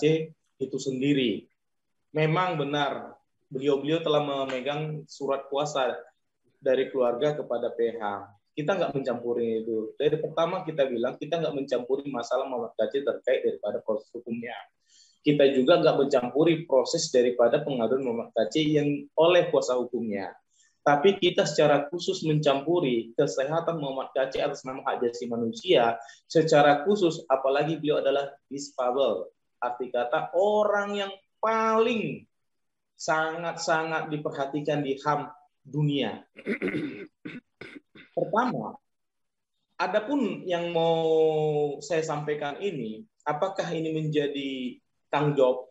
KC itu sendiri. Memang benar, beliau-beliau telah memegang surat kuasa dari keluarga kepada PH. Kita nggak mencampuri itu. Dari pertama kita bilang, kita nggak mencampuri masalah Muhammad KC terkait daripada proses hukumnya. Kita juga nggak mencampuri proses daripada pengaduan Muhammad KC yang oleh kuasa hukumnya. Tapi kita secara khusus mencampuri kesehatan Muhammad KC atas nama hak asasi manusia secara khusus, apalagi beliau adalah difabel. Arti kata orang yang paling sangat-sangat diperhatikan di HAM dunia. Pertama, adapun yang mau saya sampaikan ini, apakah ini menjadi tanggung jawab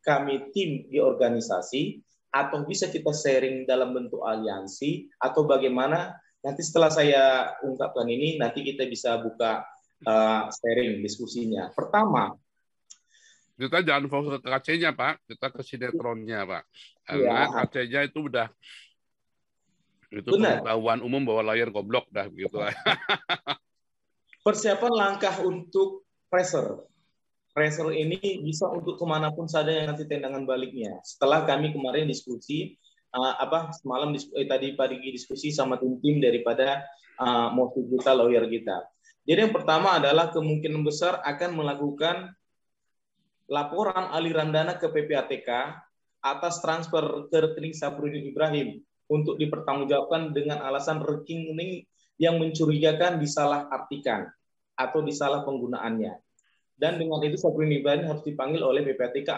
kami tim di organisasi, atau bisa kita sharing dalam bentuk aliansi, atau bagaimana? Nanti setelah saya ungkapkan ini, nanti kita bisa buka sharing diskusinya. Pertama, kita jangan fokus ke KC-nya, Pak. Kita ke sinetronnya, Pak. Karena ya, KC-nya itu udah pengetahuan umum bahwa lawyer goblok dah begitu. Persiapan langkah untuk pressure. Pressure ini bisa untuk kemanapun saja yang nanti tendangan baliknya. Setelah kami kemarin diskusi, semalam tadi pagi diskusi sama tim daripada motif kita lawyer kita. Jadi yang pertama adalah kemungkinan besar akan melakukan laporan aliran dana ke PPATK atas transfer ke rekening Sapruddin Ibrahim untuk dipertanggungjawabkan dengan alasan rekening yang mencurigakan disalahartikan atau disalah penggunaannya. Dan dengan itu Sapruddin Ibrahim harus dipanggil oleh PPATK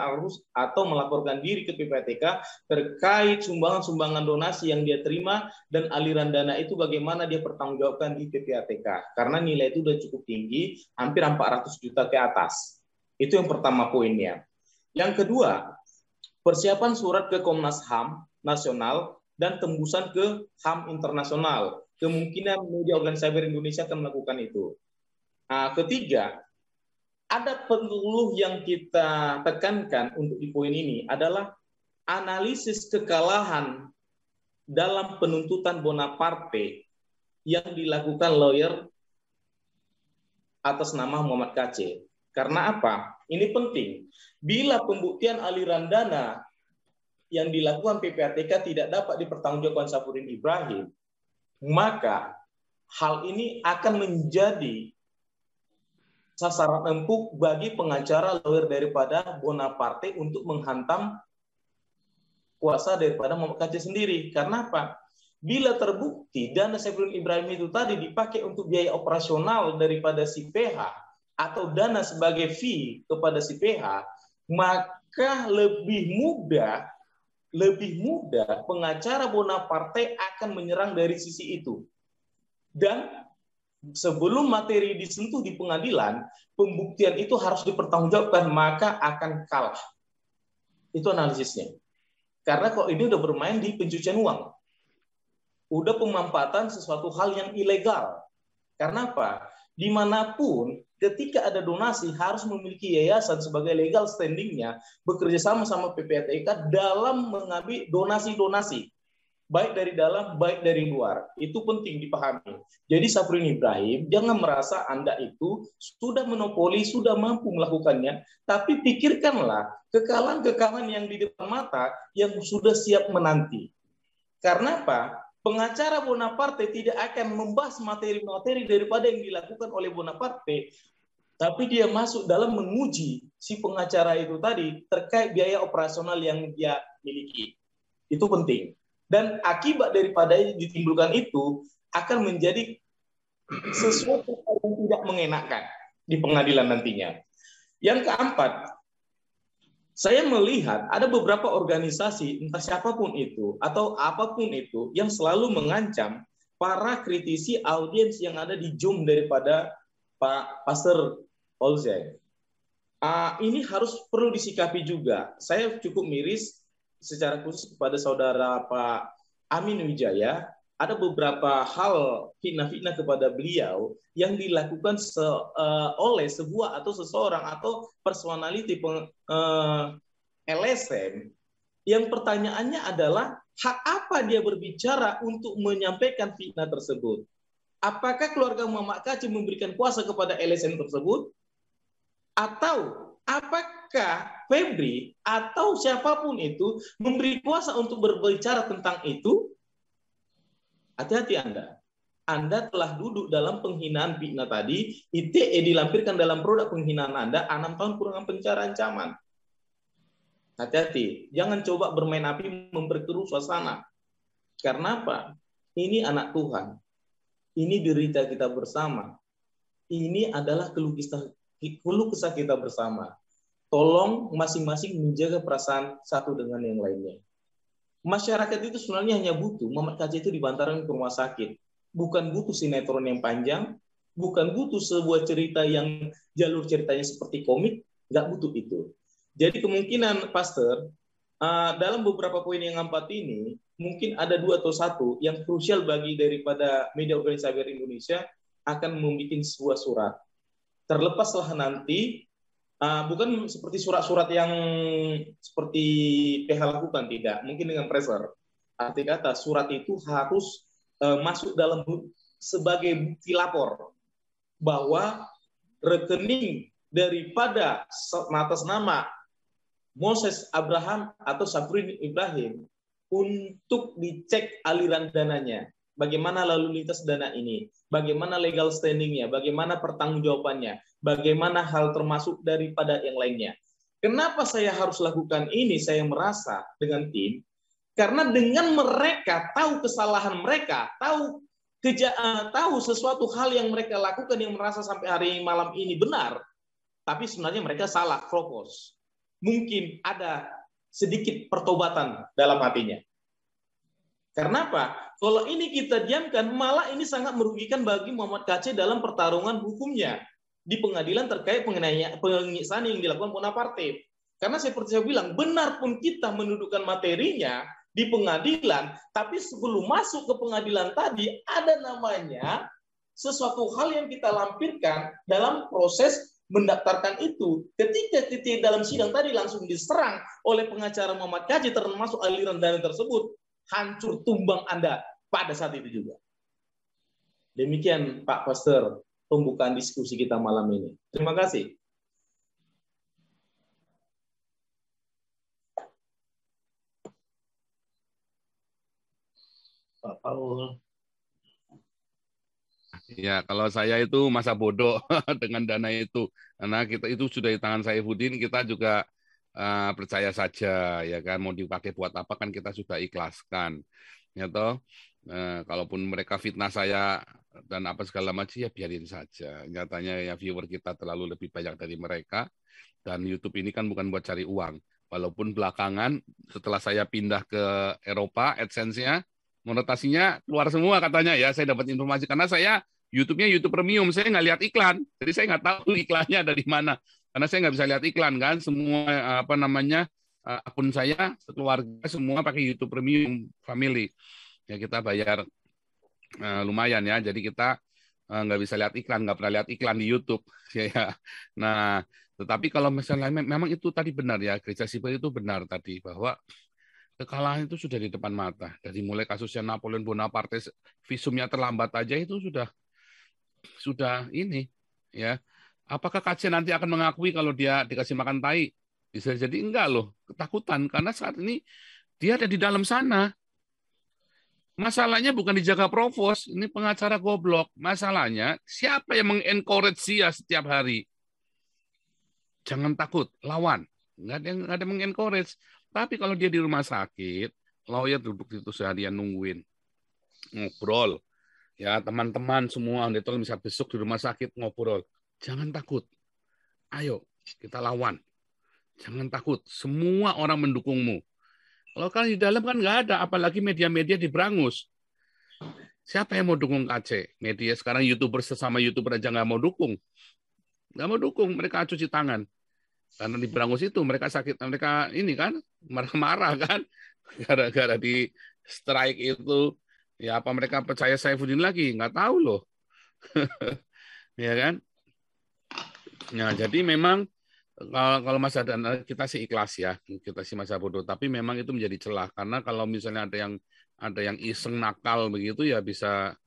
atau melaporkan diri ke PPATK terkait sumbangan-sumbangan donasi yang dia terima dan aliran dana itu bagaimana dia pertanggungjawabkan di PPATK. Karena nilai itu sudah cukup tinggi, hampir 400 juta ke atas. Itu yang pertama poinnya. Yang kedua, persiapan surat ke Komnas HAM nasional dan tembusan ke HAM internasional. Kemungkinan media organisasi cyber Indonesia akan melakukan itu. Ketiga, ada perlu yang kita tekankan untuk di poin ini adalah analisis kekalahan dalam penuntutan Bonaparte yang dilakukan lawyer atas nama Muhammad KC. Karena apa? Ini penting. Bila pembuktian aliran dana yang dilakukan PPATK tidak dapat dipertanggungjawabkan Sapruddin Ibrahim, maka hal ini akan menjadi sasaran empuk bagi pengacara lawyer daripada Bonaparte untuk menghantam kuasa daripada Muhammad KC sendiri. Karena apa? Bila terbukti dana Sapruddin Ibrahim itu tadi dipakai untuk biaya operasional daripada si PH, atau dana sebagai fee kepada si PH, maka lebih mudah pengacara Bonaparte akan menyerang dari sisi itu. Dan sebelum materi disentuh di pengadilan, pembuktian itu harus dipertanggungjawabkan, maka akan kalah. Itu analisisnya. Karena kok ini udah bermain di pencucian uang. Udah pemanfaatan sesuatu hal yang ilegal. Karena apa? Dimanapun ketika ada donasi harus memiliki yayasan sebagai legal standingnya bekerja sama PPATK dalam mengambil donasi-donasi baik dari dalam baik dari luar. Itu penting dipahami. Jadi Sapruddin Ibrahim jangan merasa Anda itu sudah monopoli, sudah mampu melakukannya, tapi pikirkanlah kekalahan-kekalahan yang di depan mata yang sudah siap menanti. Karena apa? Pengacara Bonaparte tidak akan membahas materi-materi daripada yang dilakukan oleh Bonaparte, tapi dia masuk dalam menguji si pengacara itu tadi terkait biaya operasional yang dia miliki. Itu penting. Dan akibat daripada ditimbulkan itu akan menjadi sesuatu yang tidak mengenakan di pengadilan nantinya. Yang keempat, saya melihat ada beberapa organisasi, entah siapapun itu, atau apapun itu, yang selalu mengancam para kritisi audiens yang ada di Zoom daripada Pak Pastor Olzek. Ini harus perlu disikapi juga. Saya cukup miris secara khusus kepada saudara Pak Amin Wijaya, ada beberapa hal fitnah-fitnah kepada beliau yang dilakukan oleh sebuah atau seseorang atau personality LSM yang pertanyaannya adalah hak apa dia berbicara untuk menyampaikan fitnah tersebut? Apakah keluarga Muhammad KC memberikan kuasa kepada LSM tersebut? Atau apa apakah Febri atau siapapun itu memberi kuasa untuk berbicara tentang itu? Hati-hati Anda. Anda telah duduk dalam penghinaan fitnah tadi, ITE dilampirkan dalam produk penghinaan Anda, 6 tahun kurungan penjara ancaman. Hati-hati, jangan coba bermain api memperkeruh suasana. Karena apa? Ini anak Tuhan. Ini derita kita bersama. Ini adalah keluh kesah kita bersama. Tolong masing-masing menjaga perasaan satu dengan yang lainnya. Masyarakat itu sebenarnya hanya butuh Muhammad KC itu dibantarkan ke rumah sakit. Bukan butuh sinetron yang panjang, bukan butuh sebuah cerita yang jalur ceritanya seperti komik, nggak butuh itu. Jadi kemungkinan Pastor, dalam beberapa poin yang 4 ini, mungkin ada 2 atau 1 yang krusial bagi daripada media organisasi Indonesia akan membuat sebuah surat. Terlepaslah nanti, bukan seperti surat-surat yang seperti PH lakukan, tidak. Mungkin dengan pressure. Arti kata, surat itu harus masuk dalam sebagai bukti lapor bahwa rekening daripada atas nama Moses Abraham atau Safrin Ibrahim untuk dicek aliran dananya, bagaimana lalu lintas dana ini, bagaimana legal standingnya, bagaimana pertanggungjawabannya, bagaimana hal termasuk daripada yang lainnya. Kenapa saya harus lakukan ini? Saya merasa dengan tim, karena dengan mereka tahu kesalahan mereka, tahu sesuatu hal yang mereka lakukan yang merasa sampai hari malam ini benar, tapi sebenarnya mereka salah propos. Mungkin ada sedikit pertobatan dalam hatinya. Karena apa? Kalau ini kita diamkan, malah ini sangat merugikan bagi Muhammad KC dalam pertarungan hukumnya di pengadilan terkait penyiksaan yang dilakukan Bonaparte. Karena seperti saya bilang, benar pun kita mendudukan materinya di pengadilan, tapi sebelum masuk ke pengadilan tadi ada namanya sesuatu hal yang kita lampirkan dalam proses mendaftarkan itu. Ketika dalam sidang tadi langsung diserang oleh pengacara Muhammad KC termasuk aliran dana tersebut, hancur tumbang Anda pada saat itu juga. Demikian Pak Pastor pembukaan diskusi kita malam ini. Terima kasih. Pak Paul. Ya, kalau saya itu masa bodoh dengan dana itu. Karena kita itu sudah di tangan Saifuddin, kita juga percaya saja, ya kan, mau dipakai buat apa kan kita sudah ikhlaskan. Ya toh, kalaupun mereka fitnah saya dan apa segala macam, ya biarin saja. Nyatanya ya viewer kita terlalu lebih banyak dari mereka, dan YouTube ini kan bukan buat cari uang. Walaupun belakangan setelah saya pindah ke Eropa, AdSense-nya monetasinya keluar semua katanya, ya saya dapat informasi karena saya YouTube-nya YouTube Premium, saya nggak lihat iklan, jadi saya nggak tahu iklannya ada di mana karena saya nggak bisa lihat iklan kan, semua akun saya keluarga semua pakai YouTube Premium Family, ya kita bayar lumayan ya, jadi kita nggak bisa lihat iklan, nggak pernah lihat iklan di YouTube ya. Nah, tetapi kalau misalnya memang itu tadi benar ya, gereja sipil itu benar tadi bahwa kekalahan itu sudah di depan mata. Dari mulai kasusnya Napoleon Bonaparte, visumnya terlambat aja itu sudah ini ya. Apakah KC nanti akan mengakui kalau dia dikasih makan tai? Bisa jadi enggak loh, ketakutan karena saat ini dia ada di dalam sana. Masalahnya bukan dijaga provos, ini pengacara goblok. Masalahnya siapa yang mengencourage dia setiap hari? Jangan takut, lawan. Nggak ada yang mengencourage. Tapi kalau dia di rumah sakit, lawyer duduk itu seharian nungguin, ngobrol. Ya teman-teman semua, tolong bisa besok di rumah sakit ngobrol. Jangan takut. Ayo, kita lawan. Jangan takut. Semua orang mendukungmu. Kalau kan di dalam kan nggak ada, apalagi media-media diberangus. Siapa yang mau dukung KC? Media sekarang YouTuber sesama YouTuber aja nggak mau dukung. Nggak mau dukung, mereka cuci tangan. Karena di berangus itu mereka sakit, mereka ini kan marah-marah kan gara-gara di strike itu, ya apa mereka percaya Saifuddin lagi, nggak tahu loh. Ya kan, ya jadi memang kalau masa dan kita sih ikhlas ya, kita sih masa bodoh, tapi memang itu menjadi celah karena kalau misalnya ada yang iseng nakal begitu ya bisa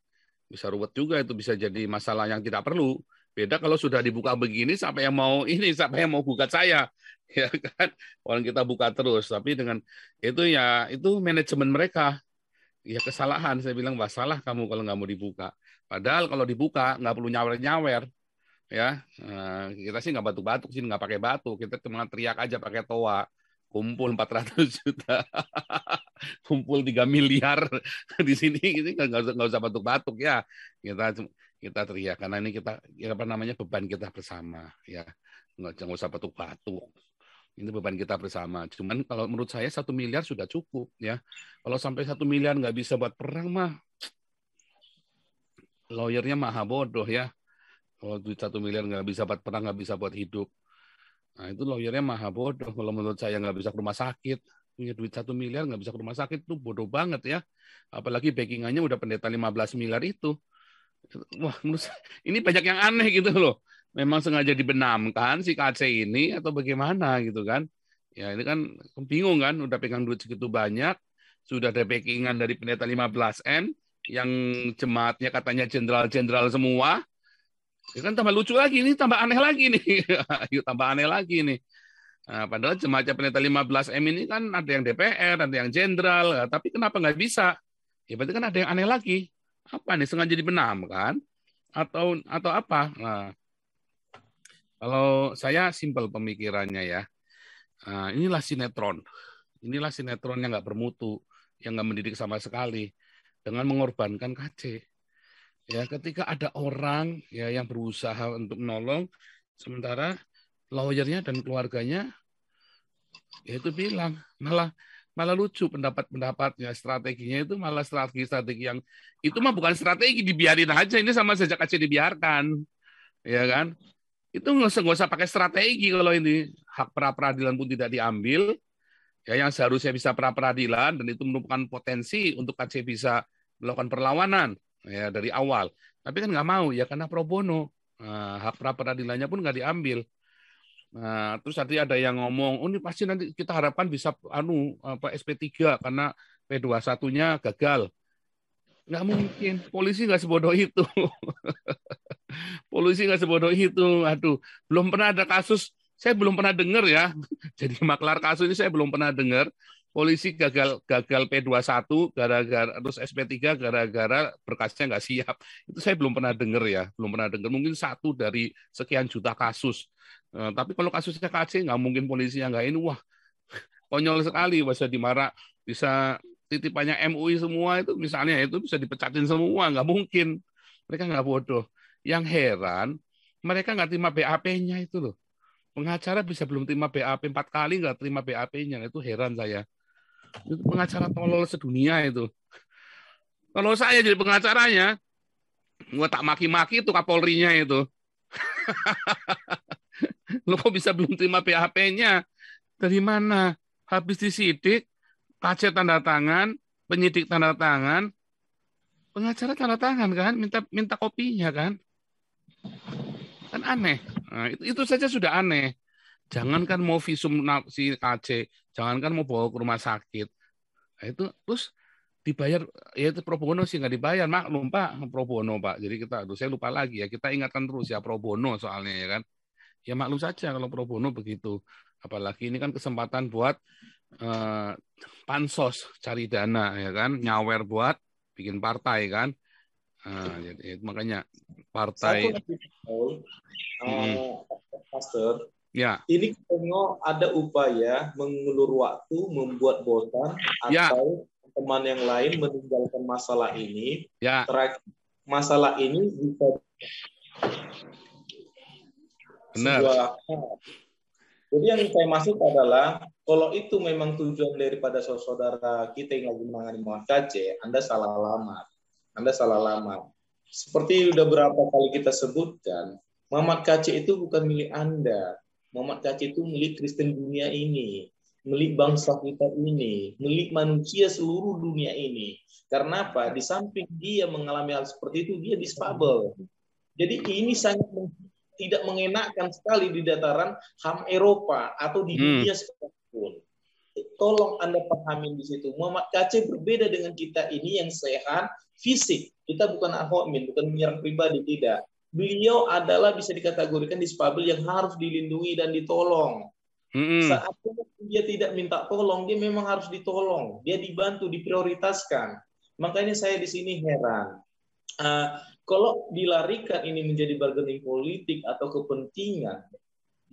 ruwet juga, itu bisa jadi masalah yang tidak perlu. Beda kalau sudah dibuka begini, siapa yang mau gugat saya, ya kan? Orang kita buka terus, tapi dengan itu ya itu manajemen mereka. Ya kesalahan, saya bilang wah salah kamu kalau nggak mau dibuka. Padahal kalau dibuka nggak perlu nyawer-nyawer, ya. Kita sih nggak batuk-batuk sih, nggak pakai batu, kita cuma teriak aja pakai toa. Kumpul 400 juta, kumpul 3 miliar di sini, ini nggak usah batuk-batuk ya. Kita teriak karena ini kita ya apa namanya beban kita bersama ya, nggak usah batuk-batuk. Ini beban kita bersama. Cuman kalau menurut saya 1 miliar sudah cukup ya. Kalau sampai 1 miliar nggak bisa buat perang mah, lawyernya maha bodoh ya. Kalau duit 1 miliar nggak bisa buat perang, nggak bisa buat hidup. Nah itu lawyernya maha bodoh. Kalau menurut saya nggak bisa ke rumah sakit, punya duit 1 miliar nggak bisa ke rumah sakit itu bodoh banget ya. Apalagi backingannya udah pendeta 15 miliar itu. Wah, menurut saya, ini banyak yang aneh gitu loh. Memang sengaja dibenamkan si KC ini atau bagaimana gitu kan? Ya ini kan bingung kan, udah pegang duit segitu banyak, sudah ada backingan dari pendeta 15M, yang jemaatnya katanya jenderal-jenderal semua, ya kan tambah lucu lagi, ini tambah aneh lagi nih. Tambah aneh lagi nih. Nah, padahal jemaatnya pendeta 15M ini kan ada yang DPR, ada yang jenderal, ya, tapi kenapa nggak bisa? Ya berarti kan ada yang aneh lagi. Apa nih, sengaja dibenamkan? Atau apa? Nah, kalau saya simpel pemikirannya ya. Nah, inilah sinetron. Inilah sinetron yang nggak bermutu, yang nggak mendidik sama sekali, dengan mengorbankan KC. Ya, ketika ada orang ya yang berusaha untuk menolong, sementara lawyernya dan keluarganya ya itu bilang malah lucu pendapat-pendapatnya, strateginya itu malah strategi-strategi yang itu mah bukan strategi, dibiarin aja, ini sama saja KC dibiarkan, ya kan? Itu nggak usah pakai strategi kalau ini hak pra peradilan pun tidak diambil. Ya, yang seharusnya bisa pra peradilan dan itu merupakan potensi untuk KC bisa melakukan perlawanan ya dari awal. Tapi kan nggak mau ya karena pro bono. Nah, hak pra peradilannya pun nggak diambil. Nah, terus tadi ada yang ngomong, oh ini pasti nanti kita harapkan bisa SP3 karena P21-nya gagal. Nggak mungkin, polisi nggak sebodoh itu. Polisi nggak sebodoh itu. Aduh, belum pernah ada kasus, saya belum pernah dengar ya. Jadi maklar kasus ini saya belum pernah dengar. Polisi gagal P21 gara-gara terus SP3 gara-gara berkasnya nggak siap. Itu saya belum pernah dengar ya, belum pernah dengar. Mungkin 1 dari sekian juta kasus. Tapi kalau kasusnya KC nggak mungkin polisinya nggak ini. Wah, konyol sekali, bisa dimarah, bisa titipannya MUI semua itu misalnya itu bisa dipecatin semua, nggak mungkin. Mereka nggak bodoh. Yang heran, mereka nggak terima BAP-nya itu loh. Pengacara bisa belum terima BAP 4 kali nggak terima BAP-nya, itu heran saya. Itu pengacara tolol sedunia itu. Kalau saya jadi pengacaranya, gua tak maki-maki itu Kapolrinya itu. Lo kok bisa belum terima BAP-nya? Dari mana? Habis disidik, KC tanda tangan, penyidik tanda tangan, pengacara tanda tangan kan, minta kopinya kan. Kan aneh. Nah, itu saja sudah aneh. Jangankan mau visum si KC, jangankan mau bawa ke rumah sakit. Nah, itu terus dibayar, ya itu pro bono sih nggak dibayar, maklum Pak, pro bono Pak. Jadi saya lupa lagi ya, kita ingatkan terus ya pro bono soalnya ya kan. Ya maklum saja kalau pro bono begitu. Apalagi ini kan kesempatan buat pansos cari dana ya kan, nyawer buat bikin partai kan. Jadi makanya partai. Pastor, Ya. ini kalau ada upaya mengulur waktu, membuat bosan, atau teman yang lain meninggalkan masalah ini. Ya. Terakhir, masalah ini bisa Benar. Jadi yang saya maksud adalah kalau itu memang tujuan daripada saudara kita yang lagi menangani Muhammad KC, Anda salah alamat. Anda salah alamat. Seperti udah berapa kali kita sebutkan, Muhammad KC itu bukan milik Anda. Muhammad KC itu milik Kristen dunia ini, milik bangsa kita ini, milik manusia seluruh dunia ini. Karena apa? Di samping dia mengalami hal seperti itu, dia disfabel. Jadi ini sangat tidak mengenakan sekali di dataran HAM Eropa atau di dunia sekalipun. Tolong Anda pahami di situ. Muhammad KC berbeda dengan kita ini yang sehat fisik. Kita bukan ahokmin, bukan menyerang pribadi, tidak. Beliau adalah bisa dikategorikan disfabel yang harus dilindungi dan ditolong. Mm-mm. Saat dia tidak minta tolong, dia memang harus ditolong. Dia dibantu, diprioritaskan. Makanya saya di sini heran. Kalau dilarikan ini menjadi bargaining politik atau kepentingan,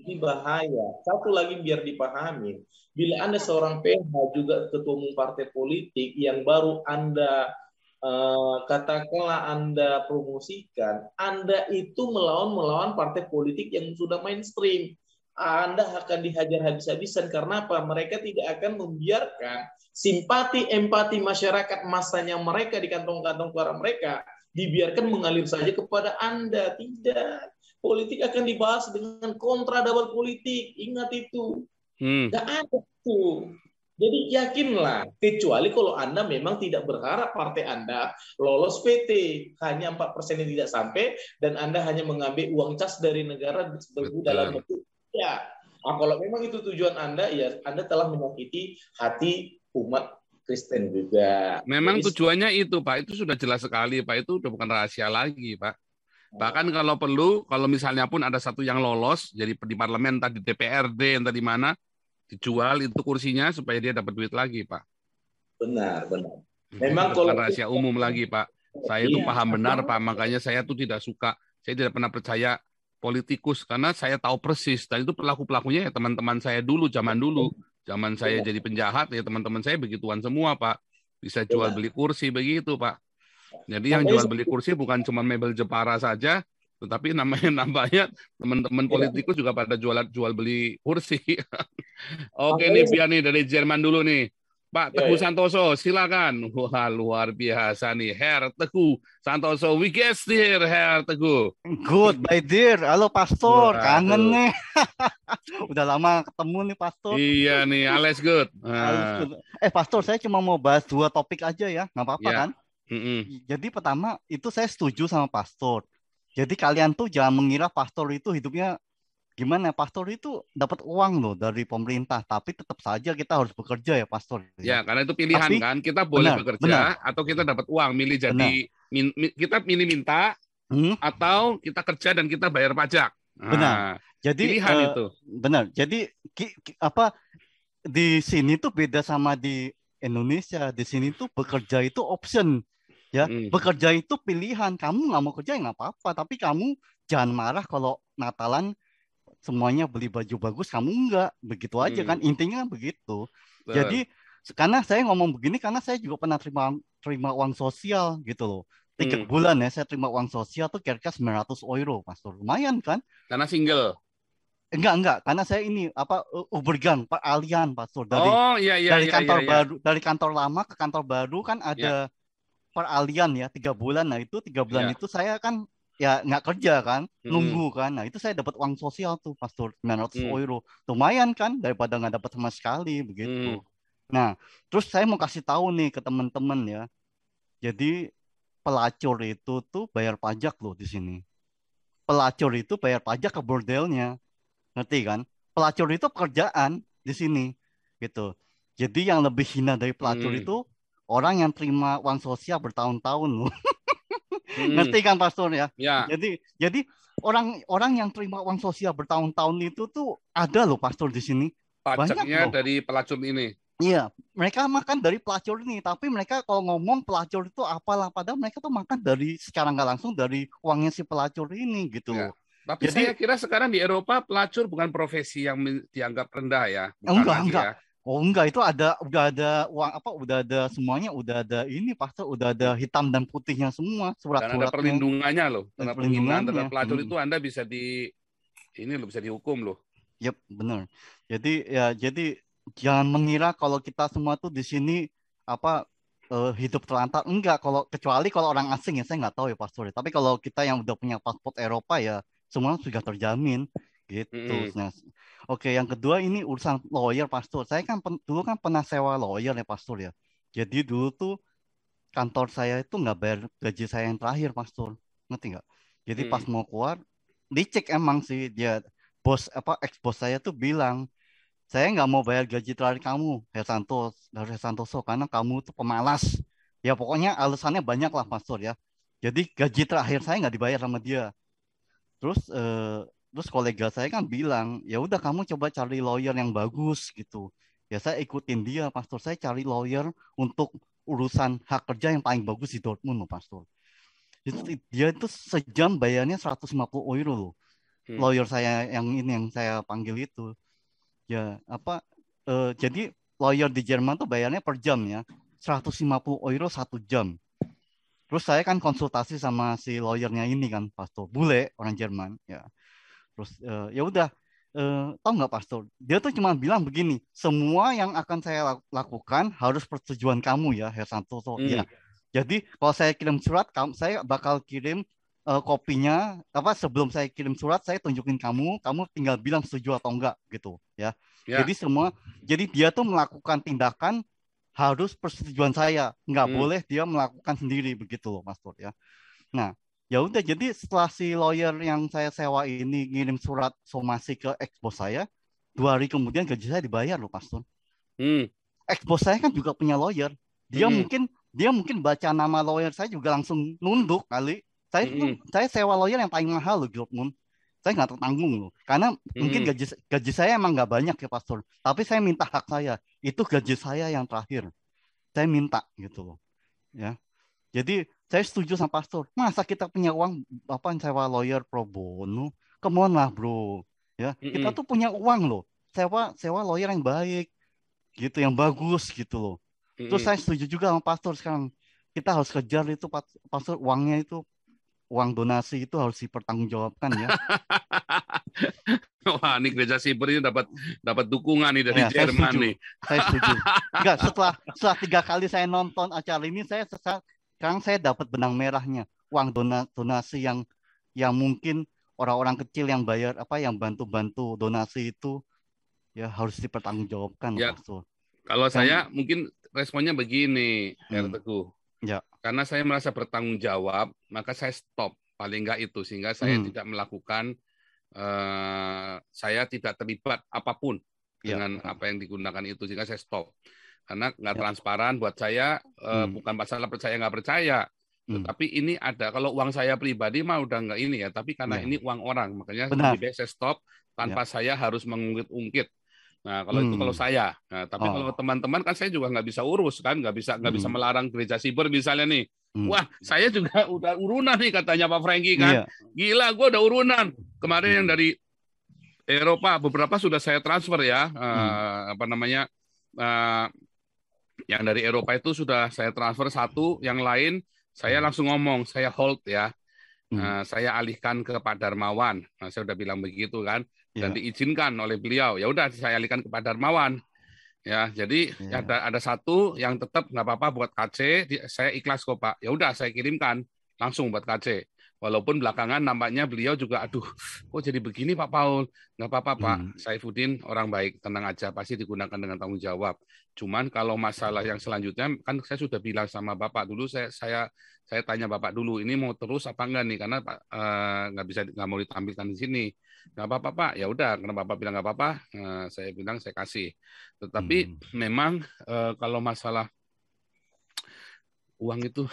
ini bahaya. Satu lagi biar dipahami, bila Anda seorang PH juga ketua umum partai politik yang baru Anda katakanlah Anda promosikan, Anda itu melawan partai politik yang sudah mainstream. Anda akan dihajar habis-habisan karena apa? Mereka tidak akan membiarkan simpati, empati masyarakat masanya mereka di kantong-kantong suara mereka dibiarkan mengalir saja kepada Anda. Tidak. Politik akan dibahas dengan kontra double politik. Ingat itu. Hmm. Gak ada itu. Jadi yakinlah, kecuali kalau Anda memang tidak berharap partai Anda lolos PT, hanya 4% yang tidak sampai, dan Anda hanya mengambil uang cas dari negara dalam bentuk. Ya, kalau memang itu tujuan Anda, ya Anda telah menyakiti hati umat Kristen juga. Memang Jadi, tujuannya itu, Pak. Itu sudah jelas sekali, Pak. Itu udah bukan rahasia lagi, Pak. Bahkan kalau perlu, kalau misalnya pun ada satu yang lolos, jadi di parlemen, entah di DPRD, entah di mana, dijual itu kursinya supaya dia dapat duit lagi, Pak. benar, benar. Itu Memang bukan kalau rahasia umum lagi, Pak. Saya itu iya, paham benar, Pak. Makanya saya tuh tidak suka, saya tidak pernah percaya politikus karena saya tahu persis. Dan itu pelaku-pelakunya ya teman-teman saya dulu, zaman dulu. Zaman saya benar, jadi penjahat, ya teman-teman saya begituan semua, Pak. Bisa jual benar. beli kursi begitu, Pak. Jadi yang Makanya jual beli kursi bukan cuma mebel Jepara saja, tetapi namanya teman-teman ya, politikus juga pada jual beli kursi. Oke nih makanya Pian nih dari Jerman dulu nih. Pak ya, Teguh ya. Santoso, silakan. Wah, luar biasa nih. Herr Teguh Santoso, we guest here, Herr Teguh. Good, my dear. Halo, Pastor. Kangen Waduh. nih. Udah lama ketemu nih, Pastor. Iya nih, alles good. Pastor, saya cuma mau bahas 2 topik aja ya. Nggak apa-apa Ya. kan? Jadi pertama, itu saya setuju sama Pastor. Jadi kalian tuh jangan mengira Pastor itu hidupnya gimana. Pastor itu dapat uang loh dari pemerintah. Tapi tetap saja kita harus bekerja ya, Pastor. Ya, karena itu pilihan Tapi, kan. Kita boleh benar, bekerja benar. atau kita dapat uang. Milih jadi, kita milih minta, atau kita kerja dan kita bayar pajak. Benar. Jadi pilihan itu. Benar. Jadi apa di sini tuh beda sama di Indonesia. Di sini tuh bekerja itu option, ya. Bekerja itu pilihan. Kamu nggak mau kerja ya nggak apa-apa. Tapi kamu jangan marah kalau Natalan semuanya beli baju bagus, kamu enggak. Begitu aja kan. Intinya kan begitu. Jadi karena saya ngomong begini karena saya juga pernah terima uang sosial gitu loh. 3 bulan ya saya terima uang sosial tuh kira-kira 900 euro, Pastor. Lumayan kan? Karena single. Enggak. Karena saya ini Ubergang, peralihan, Pastor. Dari kantor baru, dari kantor lama ke kantor baru kan ada peralihan ya, 3 bulan. Nah itu 3 bulan itu saya kan ya nggak kerja kan, nunggu kan. Nah itu saya dapat uang sosial tuh, Pastor, 900 euro. Lumayan kan daripada nggak dapat sama sekali begitu. Nah terus saya mau kasih tahu nih ke teman-teman ya. Jadi pelacur itu tuh bayar pajak loh di sini. Pelacur itu bayar pajak ke bordelnya. Ngerti kan? Pelacur itu pekerjaan di sini gitu. Jadi yang lebih hina dari pelacur itu orang yang terima uang sosial bertahun-tahun loh. Ngerti kan, Pastor ya? Jadi orang yang terima uang sosial bertahun-tahun itu tuh ada loh, Pastor, di sini. Pajaknya dari pelacur ini. Iya, mereka makan dari pelacur ini, tapi mereka kalau ngomong pelacur itu apalah, padahal mereka tuh makan dari secara nggak langsung dari uangnya si pelacur ini gitu loh. Tapi saya kira sekarang di Eropa pelacur bukan profesi yang dianggap rendah ya. Enggak. Oh enggak, itu udah ada uang udah ada semuanya, udah ada ini Pastor, udah ada hitam dan putihnya semua surat-suratnya. Dan ada perlindungannya loh. Karena perlindungan terhadap pelacur itu Anda bisa bisa dihukum loh. Yep, benar. Jadi jangan mengira kalau kita semua tuh di sini hidup terlantar. Enggak, kecuali kalau orang asing ya saya nggak tahu ya Pastor. Tapi kalau kita yang udah punya paspor Eropa ya semua sudah terjamin gitu. Nah, oke, yang kedua ini urusan lawyer, Pastor. Saya kan dulu kan pernah sewa lawyer ya Pastor ya. Jadi dulu tuh kantor saya itu nggak bayar gaji saya yang terakhir, Pastor. Ngerti nggak? Jadi pas mau keluar dicek emang sih dia ex bos saya tuh bilang, saya nggak mau bayar gaji terakhir kamu, Herr Santoso, karena kamu tuh pemalas. Ya pokoknya alasannya banyak lah, Pastor ya. Jadi gaji terakhir saya nggak dibayar sama dia. Terus Terus kolega saya kan bilang, ya udah kamu coba cari lawyer yang bagus gitu. Ya saya ikutin dia, Pastor. Saya cari lawyer untuk urusan hak kerja yang paling bagus di Dortmund loh, Pastor. Dia itu sejam bayarnya 150 euro loh. Lawyer saya yang ini yang saya panggil itu. Ya apa? Jadi lawyer di Jerman tuh bayarnya per jam ya, 150 euro 1 jam. Terus saya kan konsultasi sama si lawyernya ini kan, Pastor. Bule, orang Jerman. Ya. Terus ya udah, tahu nggak Pastor? Dia tuh cuma bilang begini, semua yang akan saya lakukan harus persetujuan kamu ya, Herr Santoso. Ya. Jadi kalau saya kirim surat, saya bakal kirim kopinya. Apa sebelum saya kirim surat, saya tunjukin kamu tinggal bilang setuju atau enggak gitu ya. Jadi jadi dia tuh melakukan tindakan harus persetujuan saya, nggak boleh dia melakukan sendiri begitu loh, Pastor ya. Nah. Ya udah, jadi setelah si lawyer yang saya sewa ini ngirim surat somasi ke ex-bos saya, 2 hari kemudian gaji saya dibayar loh, Pastor. Ex-bos saya kan juga punya lawyer. Dia mungkin baca nama lawyer saya juga langsung nunduk kali. Saya sewa lawyer yang paling mahal loh, Dortmund. Saya nggak tertanggung loh. Karena mungkin gaji saya emang nggak banyak ya, Pastor. Tapi saya minta hak saya. Itu gaji saya yang terakhir. Saya minta gitu loh. Ya. Jadi saya setuju sama Pastor. Masa kita punya uang sewa lawyer pro bono? Come on lah bro. Ya, kita tuh punya uang loh. Sewa lawyer yang baik, gitu, yang bagus gitu loh. Terus saya setuju juga sama Pastor sekarang. Kita harus kejar itu Pastor, uangnya itu, uang donasi itu harus dipertanggungjawabkan ya. Wah, ini gereja Siber ini dapat dukungan nih dari Jerman nih. Saya setuju. Enggak, setelah 3 kali saya nonton acara ini, sekarang saya dapat benang merahnya, uang donasi yang mungkin orang-orang kecil yang bayar yang bantu donasi itu ya harus dipertanggungjawabkan. Ya, kalau saya mungkin responnya begini, Herr Teguh. Ya. Karena saya merasa bertanggung jawab, maka saya stop paling enggak itu, sehingga saya tidak melakukan, saya tidak terlibat apapun dengan apa yang digunakan itu, sehingga saya stop. Karena nggak transparan buat saya, bukan masalah percaya nggak percaya, tetapi ini ada, kalau uang saya pribadi mah udah nggak ini ya, tapi karena ini uang orang, makanya lebih baik saya stop tanpa saya harus mengungkit-ungkit. Nah kalau itu kalau saya, nah, tapi kalau teman-teman kan saya juga nggak bisa urus kan, nggak bisa melarang gereja Siber misalnya nih. Wah, saya juga udah urunan nih katanya Pak Franky kan, gila gue udah urunan. Kemarin yang dari Eropa beberapa sudah saya transfer ya, yang dari Eropa itu sudah saya transfer 1, yang lain saya langsung ngomong, saya hold ya, saya alihkan ke Pak Darmawan. Nah, saya udah bilang begitu kan, dan diizinkan oleh beliau. Ya udah saya alihkan ke Pak Darmawan. Ya, jadi ada 1 yang tetap nggak apa-apa buat KC, saya ikhlas kok Pak. Ya udah saya kirimkan langsung buat KC. Walaupun belakangan nampaknya beliau juga, aduh, kok jadi begini Pak Paul? Nggak apa-apa Pak, Saifuddin orang baik, tenang aja, pasti digunakan dengan tanggung jawab. Cuman kalau masalah yang selanjutnya, kan saya sudah bilang sama Bapak dulu, saya tanya Bapak dulu, ini mau terus apa enggak nih? Karena Pak nggak mau ditampilkan di sini. Nggak apa-apa Pak, ya udah, karena Bapak bilang nggak apa-apa, saya bilang saya kasih. Tetapi memang kalau masalah uang itu,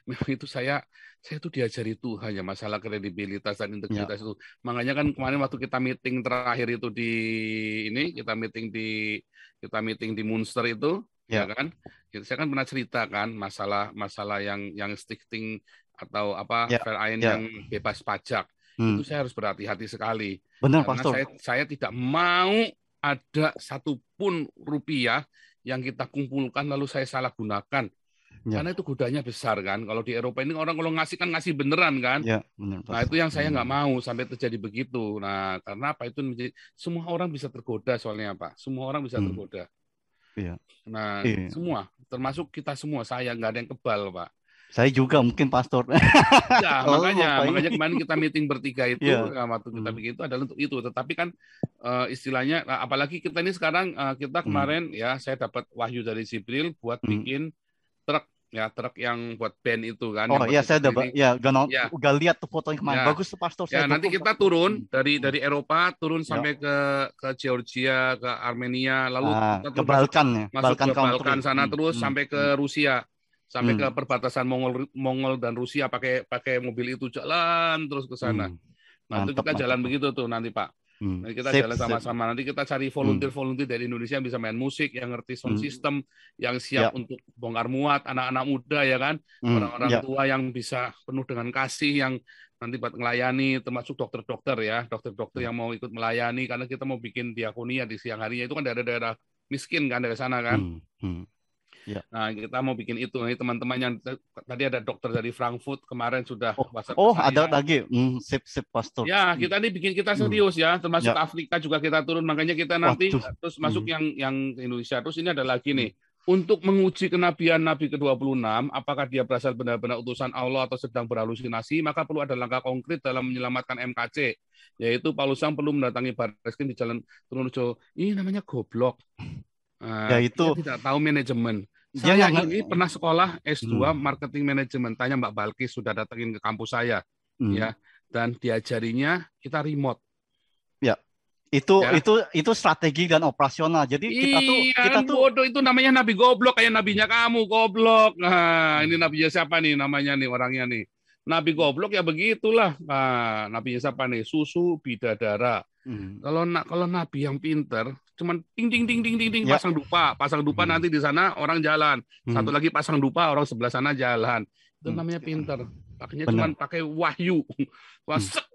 memang itu saya itu diajari Tuhan ya, masalah kredibilitas dan integritas itu. Makanya kan kemarin waktu kita meeting terakhir itu kita meeting di Munster itu, ya kan? Saya kan pernah cerita kan masalah yang sticking atau fair iron yang bebas pajak. Itu saya harus berhati-hati sekali. Benar, karena Pastor. Saya tidak mau ada satupun rupiah yang kita kumpulkan lalu saya salah gunakan. Karena itu godanya besar kan. Kalau di Eropa ini orang kalau ngasih kan ngasih beneran kan. Ya, bener, nah itu yang saya nggak mau sampai terjadi begitu. Nah karena apa itu menjadi, semua orang bisa tergoda soalnya Pak. Semua orang bisa tergoda. Iya. Nah semua, termasuk kita semua. Saya nggak ada yang kebal Pak. Saya juga mungkin Pastor. Ya makanya kemarin kita meeting bertiga itu, waktu kita begitu adalah untuk itu. Tetapi kan istilahnya, apalagi kita ini sekarang kita kemarin ya saya dapat wahyu dari Sibril buat bikin truk yang buat band itu kan. Oh iya, saya udah lihat tuh fotonya kemarin. Bagus tuh Pastor. Ya nanti kita turun dari Eropa turun sampai ke Georgia, ke Armenia, lalu kita ke Balkan ya. Masuk ke Balkan sana terus sampai ke Rusia, sampai ke perbatasan Mongol dan Rusia pakai mobil itu jalan terus ke sana. Nah, itu kita jalan begitu tuh nanti Pak. Nanti kita jalan sama-sama. Nanti kita cari volunteer dari Indonesia yang bisa main musik, yang ngerti sound system, yang siap untuk bongkar muat, anak-anak muda ya kan, orang-orang tua yang bisa penuh dengan kasih, yang nanti buat melayani, termasuk dokter-dokter ya, dokter-dokter yang mau ikut melayani, karena kita mau bikin diakonia di siang harinya, itu kan daerah-daerah miskin kan dari sana kan. Ya. Nah, kita mau bikin itu. Nih teman-teman yang tadi ada dokter dari Frankfurt kemarin sudah WhatsApp ada lagi. Sip Pastor. Ya, kita serius ya, termasuk Afrika juga kita turun, makanya kita nanti terus masuk yang Indonesia. Terus ini ada lagi nih. Untuk menguji kenabian Nabi ke-26, apakah dia berasal benar-benar utusan Allah atau sedang berhalusinasi, maka perlu ada langkah konkret dalam menyelamatkan MKC, yaitu Paulusang perlu mendatangi Barreskrim di Jalan Trunojoyo. Ini namanya goblok. Dia tidak tahu manajemen. Saya ini pernah sekolah S2 marketing manajemen. Tanya Mbak Balkis, sudah datangin ke kampus saya, ya, dan diajarinya kita remote. Ya, itu strategi dan operasional. Jadi kita tuh bodoh, itu namanya nabi goblok, kayak nabinya kamu goblok. Nah, ini nabinya siapa nih namanya nih orangnya nih? Nabi goblok ya begitulah. Nah, nabinya siapa nih? Susu bidadara. Kalau nabi yang pinter, cuman ting pasang dupa nanti di sana orang jalan. Satu lagi pasang dupa, orang sebelah sana jalan. Itu namanya pinter. Pakainya cuma pakai wahyu.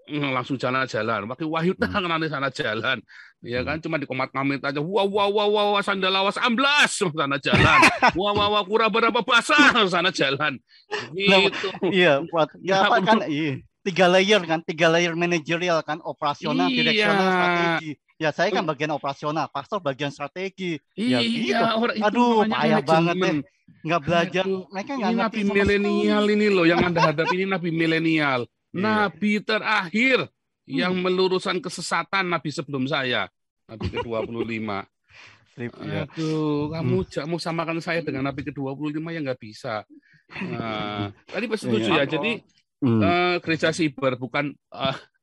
Langsung jalan-jalan. Pakai wahyu nanti sana jalan. Ya kan, cuma di komat kamit aja. Wah sandal lawas amblas sana jalan. Wah kura berapa basah sana jalan. Gitu. Iya, ya kan 3 layer kan, 3 layer manajerial kan, operasional, direksional, strategi. Ya saya kan bagian operasional, pastor bagian strategi. Ya gitu. Aduh, payah banget deh. Nggak belajar, mereka nggak ngerti. Nabi milenial ini loh yang Anda hadapi, ini nabi milenial. Nabi terakhir yang meluruskan kesesatan nabi sebelum saya, nabi ke-25. Aduh, kamu samakan saya dengan nabi ke-25 ya nggak bisa. Nah, tadi setuju ya. Jadi gereja siber bukan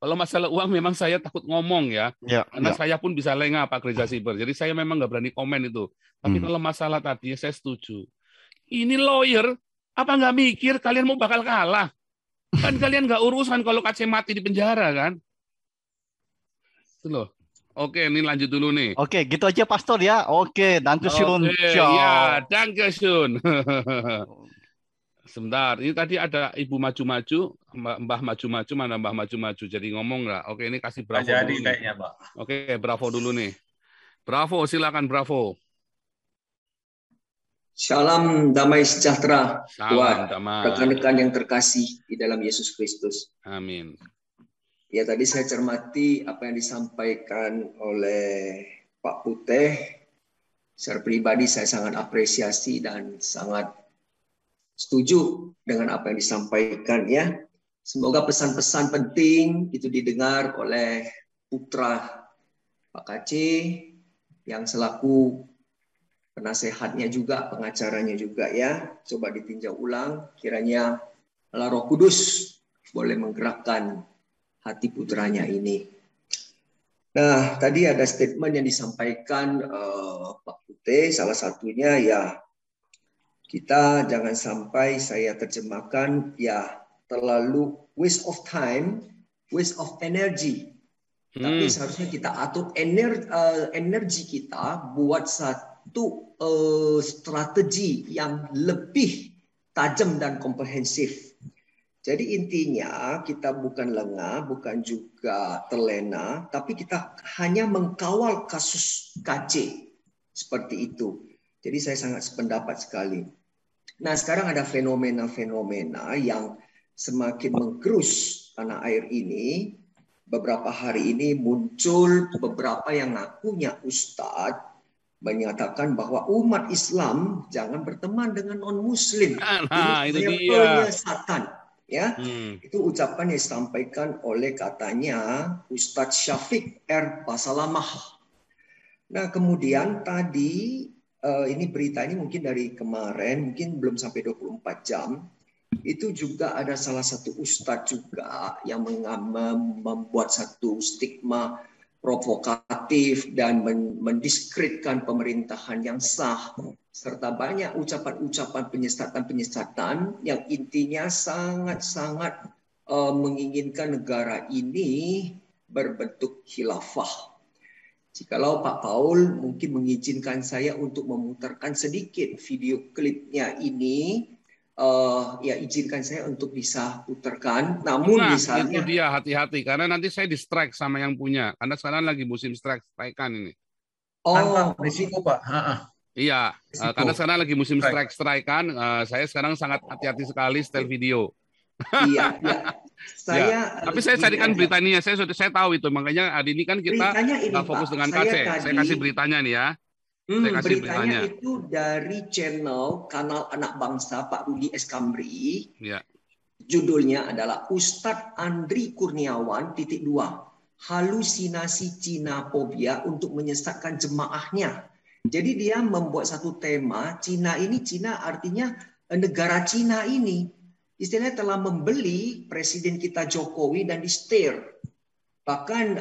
kalau masalah uang memang saya takut ngomong ya, karena saya pun bisa lengah Pak gereja siber. Jadi saya memang nggak berani komen itu. Tapi kalau masalah tadi saya setuju. Ini lawyer apa nggak mikir kalian mau bakal kalah? Kan kalian nggak urusan kalau KC mati di penjara kan? Itu loh. Oke, ini lanjut dulu nih. Oke, gitu aja Pastor ya. Oke, dankeschön. Ya, dankeschön. Sebentar, ini tadi ada Ibu maju-maju, Mbah maju-maju, mana Mbah maju-maju. Jadi ngomong nggak? Oke, ini kasih bravo dulu nih. Kayaknya, Pak. Oke, bravo dulu nih. Bravo, silakan bravo. Shalom, damai sejahtera buat rekan-rekan yang terkasih di dalam Yesus Kristus. Amin. Ya, tadi saya cermati apa yang disampaikan oleh Pak Putih. Secara pribadi saya sangat apresiasi dan sangat setuju dengan apa yang disampaikan ya. Semoga pesan-pesan penting itu didengar oleh putra Pak KC yang selaku penasehatnya juga, pengacaranya juga ya. Coba ditinjau ulang, kiranya Allah Roh Kudus boleh menggerakkan hati putranya ini. Nah, tadi ada statement yang disampaikan Pak Putih, salah satunya ya kita jangan sampai saya terjemahkan ya terlalu waste of time, waste of energy. Tapi seharusnya kita atur energi kita buat satu strategi yang lebih tajam dan komprehensif. Jadi intinya kita bukan lengah, bukan juga terlena, tapi kita hanya mengkawal kasus KC seperti itu. Jadi saya sangat sependapat sekali. Nah, sekarang ada fenomena-fenomena yang semakin menggerus tanah air ini. Beberapa hari ini muncul beberapa yang ngakunya ustadz menyatakan bahwa umat Islam jangan berteman dengan non-Muslim. Nah, itu dia. Penyesatan. Ya, itu ucapan yang disampaikan oleh katanya Ustadz Syafiq R. Basalamah. Nah, kemudian tadi ini berita ini mungkin dari kemarin, mungkin belum sampai 24 jam. Itu juga ada salah satu ustadz juga yang membuat satu stigma provokatif dan mendiskreditkan pemerintahan yang sah. Serta banyak ucapan-ucapan penyesatan-penyesatan yang intinya sangat-sangat menginginkan negara ini berbentuk khilafah. Jikalau Pak Paul mungkin mengizinkan saya untuk memutarkan sedikit video klipnya ini, ya izinkan saya untuk bisa putarkan. Namun misalnya itu dia, hati-hati karena nanti saya di-strike sama yang punya. Karena sekarang lagi musim strike-strikean ini. Oh, risiko Pak. Iya, karena sekarang lagi musim strike-strikean, saya sekarang sangat hati-hati sekali setel video. Iya, ya. Tapi saya carikan beritanya, saya tahu itu, makanya hari ini kan kita fokus dengan KC. Saya kasih beritanya nih ya. Beritanya itu dari kanal Anak Bangsa Pak Rudi Eskamri. Ya. Judulnya adalah Ustadz Andri Kurniawan .. halusinasi Cina fobia untuk menyesatkan jemaahnya. Jadi dia membuat satu tema, Cina artinya negara Cina ini. Istilahnya telah membeli Presiden kita Jokowi dan di-steer. Bahkan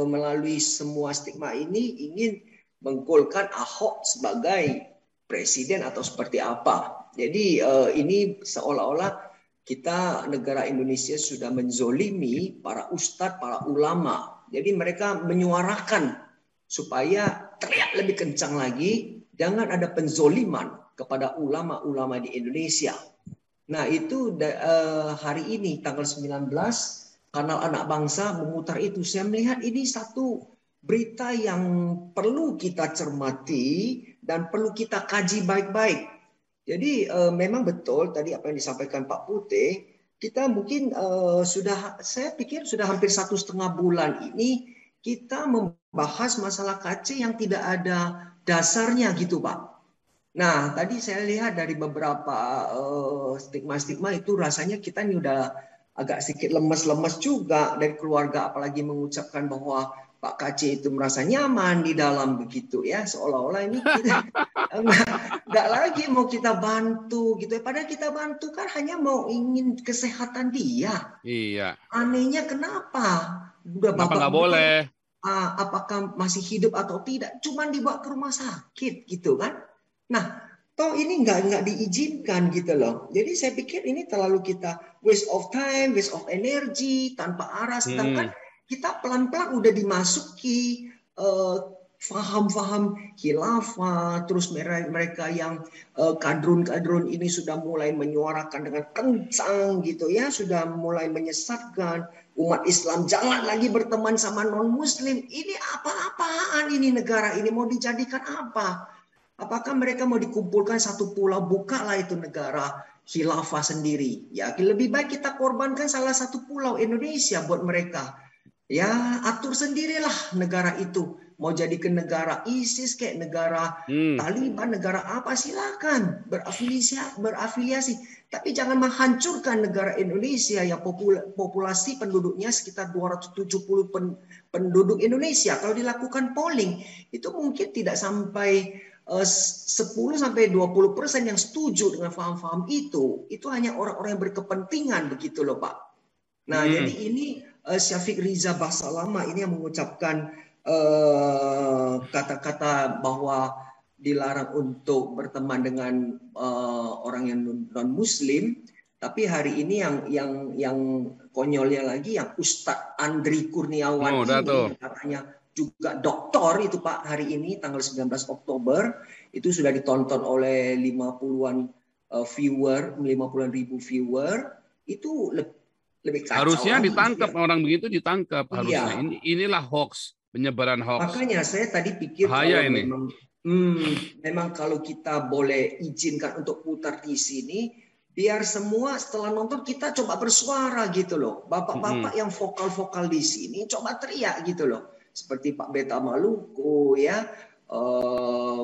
melalui semua stigma ini ingin menggolkan Ahok sebagai presiden atau seperti apa. Jadi ini seolah-olah kita negara Indonesia sudah menzolimi para ustadz, para ulama. Jadi mereka menyuarakan supaya teriak lebih kencang lagi, jangan ada penzoliman kepada ulama-ulama di Indonesia. Nah itu hari ini tanggal 19 kanal Anak Bangsa memutar itu. Saya melihat ini satu berita yang perlu kita cermati dan perlu kita kaji baik-baik. Jadi memang betul tadi apa yang disampaikan Pak Putih, kita mungkin saya pikir sudah hampir 1,5 bulan ini kita membahas masalah KC yang tidak ada dasarnya gitu Pak. Nah, tadi saya lihat dari beberapa stigma-stigma itu rasanya kita ini udah agak sedikit lemes-lemes juga dari keluarga, apalagi mengucapkan bahwa Pak KC itu merasa nyaman di dalam begitu ya, seolah-olah ini kita nggak lagi mau kita bantu gitu. Padahal kita bantu kan hanya mau ingin kesehatan dia. Iya. Anehnya kenapa? Udah Bapak nggak boleh. Apakah masih hidup atau tidak? Cuman dibawa ke rumah sakit gitu kan? Nah, toh ini nggak diizinkan gitu loh. Jadi saya pikir ini terlalu kita waste of time, waste of energy, tanpa arah. Sedangkan kita pelan-pelan udah dimasuki faham-faham khilafah. Terus mereka yang kadrun-kadrun ini sudah mulai menyuarakan dengan kencang gitu ya. Sudah mulai menyesatkan umat Islam. Jangan lagi berteman sama non-muslim. Ini apa-apaan ini negara ini mau dijadikan apa? Apakah mereka mau dikumpulkan satu pulau, bukalah itu negara khilafah sendiri. Ya, lebih baik kita korbankan salah satu pulau Indonesia buat mereka. Ya, atur sendirilah negara itu. Mau jadi ke negara ISIS kayak negara Taliban, negara apa silakan berafiliasi. Tapi jangan menghancurkan negara Indonesia yang populasi penduduknya sekitar 270 penduduk Indonesia. Kalau dilakukan polling, itu mungkin tidak sampai 10-20% yang setuju dengan faham-faham itu hanya orang-orang yang berkepentingan begitu loh Pak. Nah jadi ini Syafiq Riza Basalama ini yang mengucapkan kata-kata bahwa dilarang untuk berteman dengan orang yang non Muslim. Tapi hari ini yang konyolnya lagi yang Ustadz Andri Kurniawan ini katanya juga doktor itu Pak, hari ini tanggal 19 Oktober itu sudah ditonton oleh 50-an ribu viewer, itu lebih kacau. Harusnya ditangkap ya. Orang begitu ditangkap harusnya. Iya. Inilah hoax, penyebaran hoax. Makanya saya tadi pikir memang kalau kita boleh izinkan untuk putar di sini, biar semua setelah nonton kita coba bersuara gitu loh. Bapak-bapak yang vokal-vokal di sini coba teriak gitu loh. Seperti Pak Beta Maluku ya,